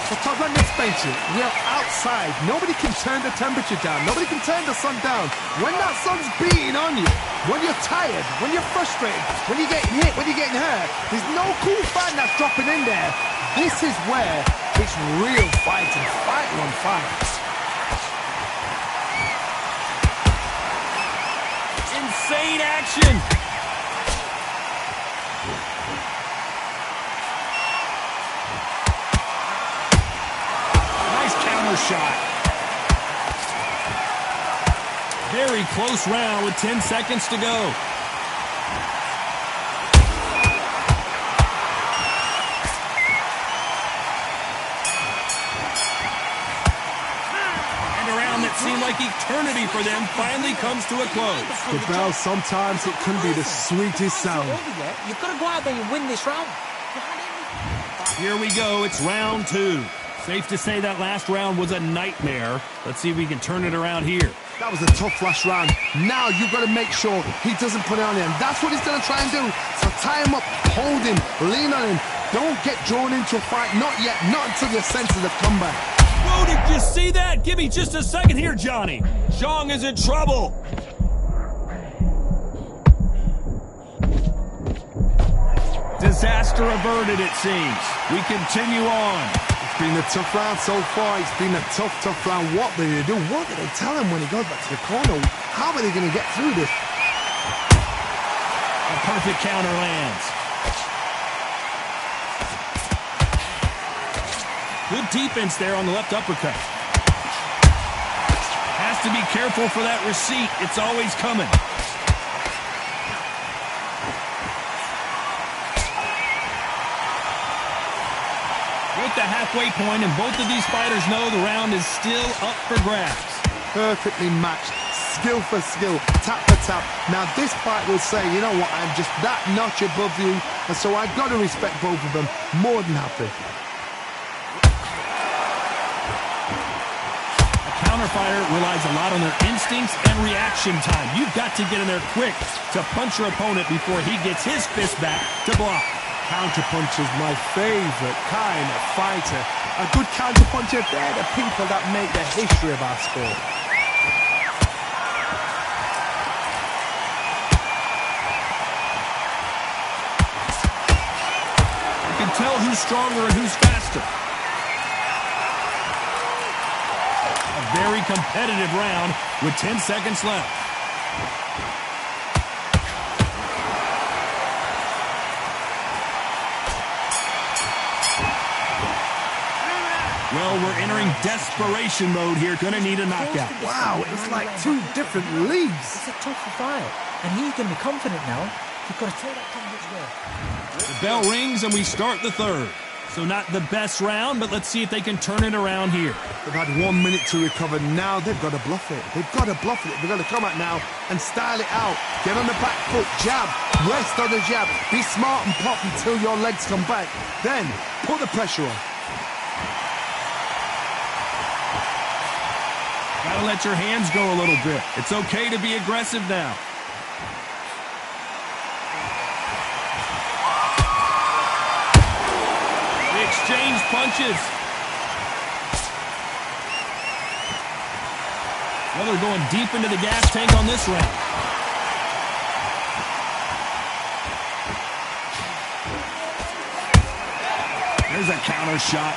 So Todd, let me explain to you. We're outside. Nobody can turn the temperature down. Nobody can turn the sun down. When that sun's beating on you, when you're tired, when you're frustrated, when you're getting hit, when you're getting hurt, there's no cool fan that's dropping in there. This is where it's real fighting, fight on fight. Insane action. Nice counter shot. Very close round with 10 seconds to go. Seemed like eternity for them finally comes to a close. The bell, sometimes it can be the sweetest sound. You've got to go out there and win this round. Here we go, it's round 2. Safe to say that last round was a nightmare. Let's see if we can turn it around here. That was a tough last round. Now you've got to make sure he doesn't put it on him. That's what he's going to try and do. So tie him up, hold him, lean on him. Don't get drawn into a fight. Not yet, not until your senses have come back. Whoa, did you see that? Give me just a second here, Johnny. Zhang is in trouble. Disaster averted, it seems. We continue on. It's been a tough round so far. It's been a tough round. What do they do? What do they tell him when he goes back to the corner? How are they going to get through this? A perfect counter lands. Good defense there on the left uppercut. Has to be careful for that receipt. It's always coming. We're at the halfway point, and both of these fighters know the round is still up for grabs. Perfectly matched. Skill for skill, tap for tap. Now this fight will say, you know what, I'm just that notch above you, and so I've got to respect both of them. More than happy. Counterfighter relies a lot on their instincts and reaction time. You've got to get in there quick to punch your opponent before he gets his fist back to block. Counterpunch is my favorite kind of fighter. A good counterpuncher, they're the people that make the history of our sport. You can tell who's stronger and who's faster. Very competitive round with 10 seconds left. Well, we're entering desperation mode here. Gonna need a knockout. Wow, it's like two different leagues. It's a tough fight, and he's going to be confident now. You've got to take that confidence away. The bell rings and we start the third. So not the best round, but let's see if they can turn it around here. They've had 1 minute to recover. Now they've got to bluff it. They've got to bluff it. They've got to come out now and style it out. Get on the back foot, jab, rest on the jab. Be smart and pop until your legs come back. Then put the pressure on. Gotta let your hands go a little bit. It's okay to be aggressive now. Exchange punches. Well, they're going deep into the gas tank on this round. There's a counter shot.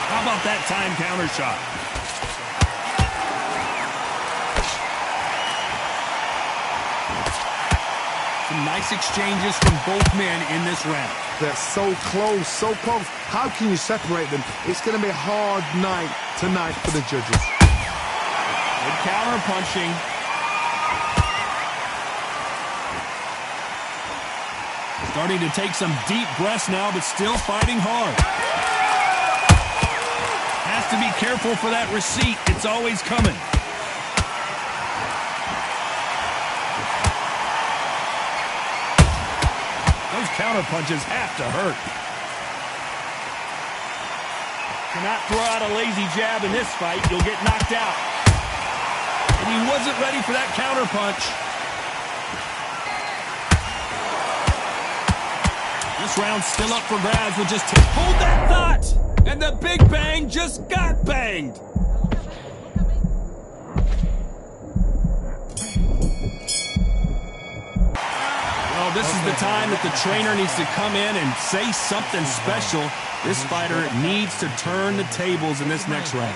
How about that time counter shot? Nice exchanges from both men in this round. They're so close, so close. How can you separate them? It's going to be a hard night tonight for the judges. Good counter punching. Starting to take some deep breaths now, but still fighting hard. Has to be careful for that receipt. It's always coming. counter punches have to hurt. Cannot throw out a lazy jab in this fight. You'll get knocked out. And he wasn't ready for that counter punch. This round's still up for grabs with just hold that thought! And the big bang just got banged! Well, this is the time that the trainer needs to come in and say something special. This fighter needs to turn the tables in this next round.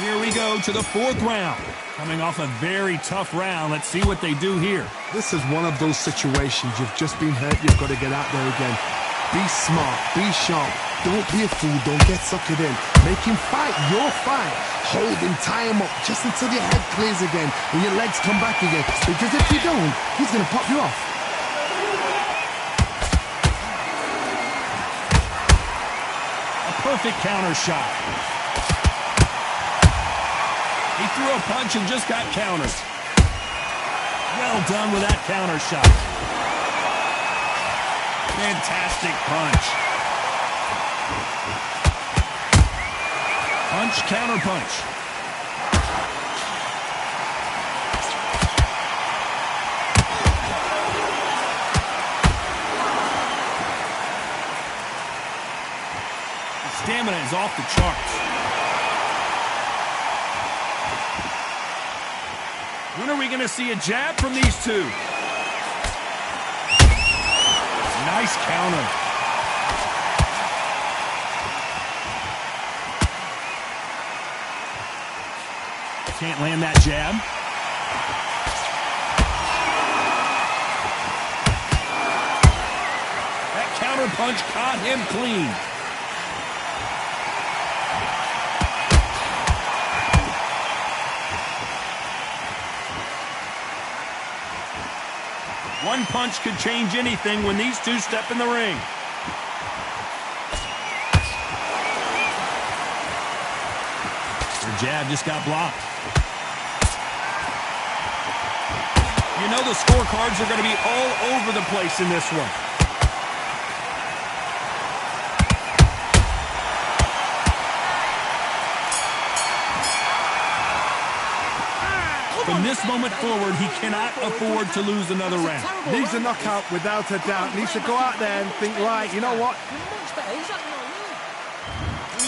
Here we go to the 4th round. Coming off a very tough round. Let's see what they do here. This is one of those situations. You've just been hurt. You've got to get out there again. Be smart. Be sharp. Don't be a fool. Don't get suckered in. Make him fight your fight. Hold him. Tie him up just until your head clears again and your legs come back again. Because if you don't, he's going to pop you off. Perfect counter shot. He threw a punch and just got countered. Well done with that counter shot. Fantastic punch. Punch, counter punch. Stamina is off the charts. When are we going to see a jab from these two? Nice counter. Can't land that jab. That counter punch caught him clean. One punch could change anything when these two step in the ring. Their jab just got blocked. You know the scorecards are going to be all over the place in this one. From this moment forward, he cannot afford to lose another round. Needs a knockout without a doubt. Needs to go out there and think, right, you know what?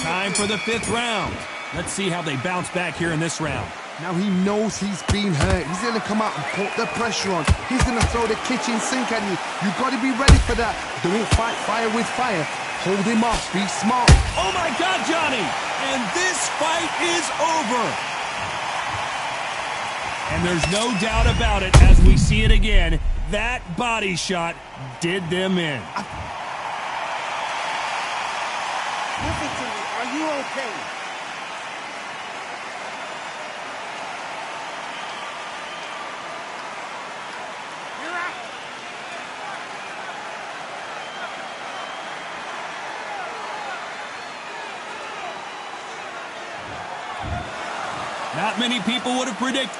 Time for the 5th round. Let's see how they bounce back here in this round. Now he knows he's been hurt. He's going to come out and put the pressure on. He's going to throw the kitchen sink at you. You've got to be ready for that. Don't fight fire with fire. Hold him off. Be smart. Oh, my God, Johnny! And this fight is over. And there's no doubt about it, as we see it again, that body shot did them in. Are you okay? Not many people would have predicted.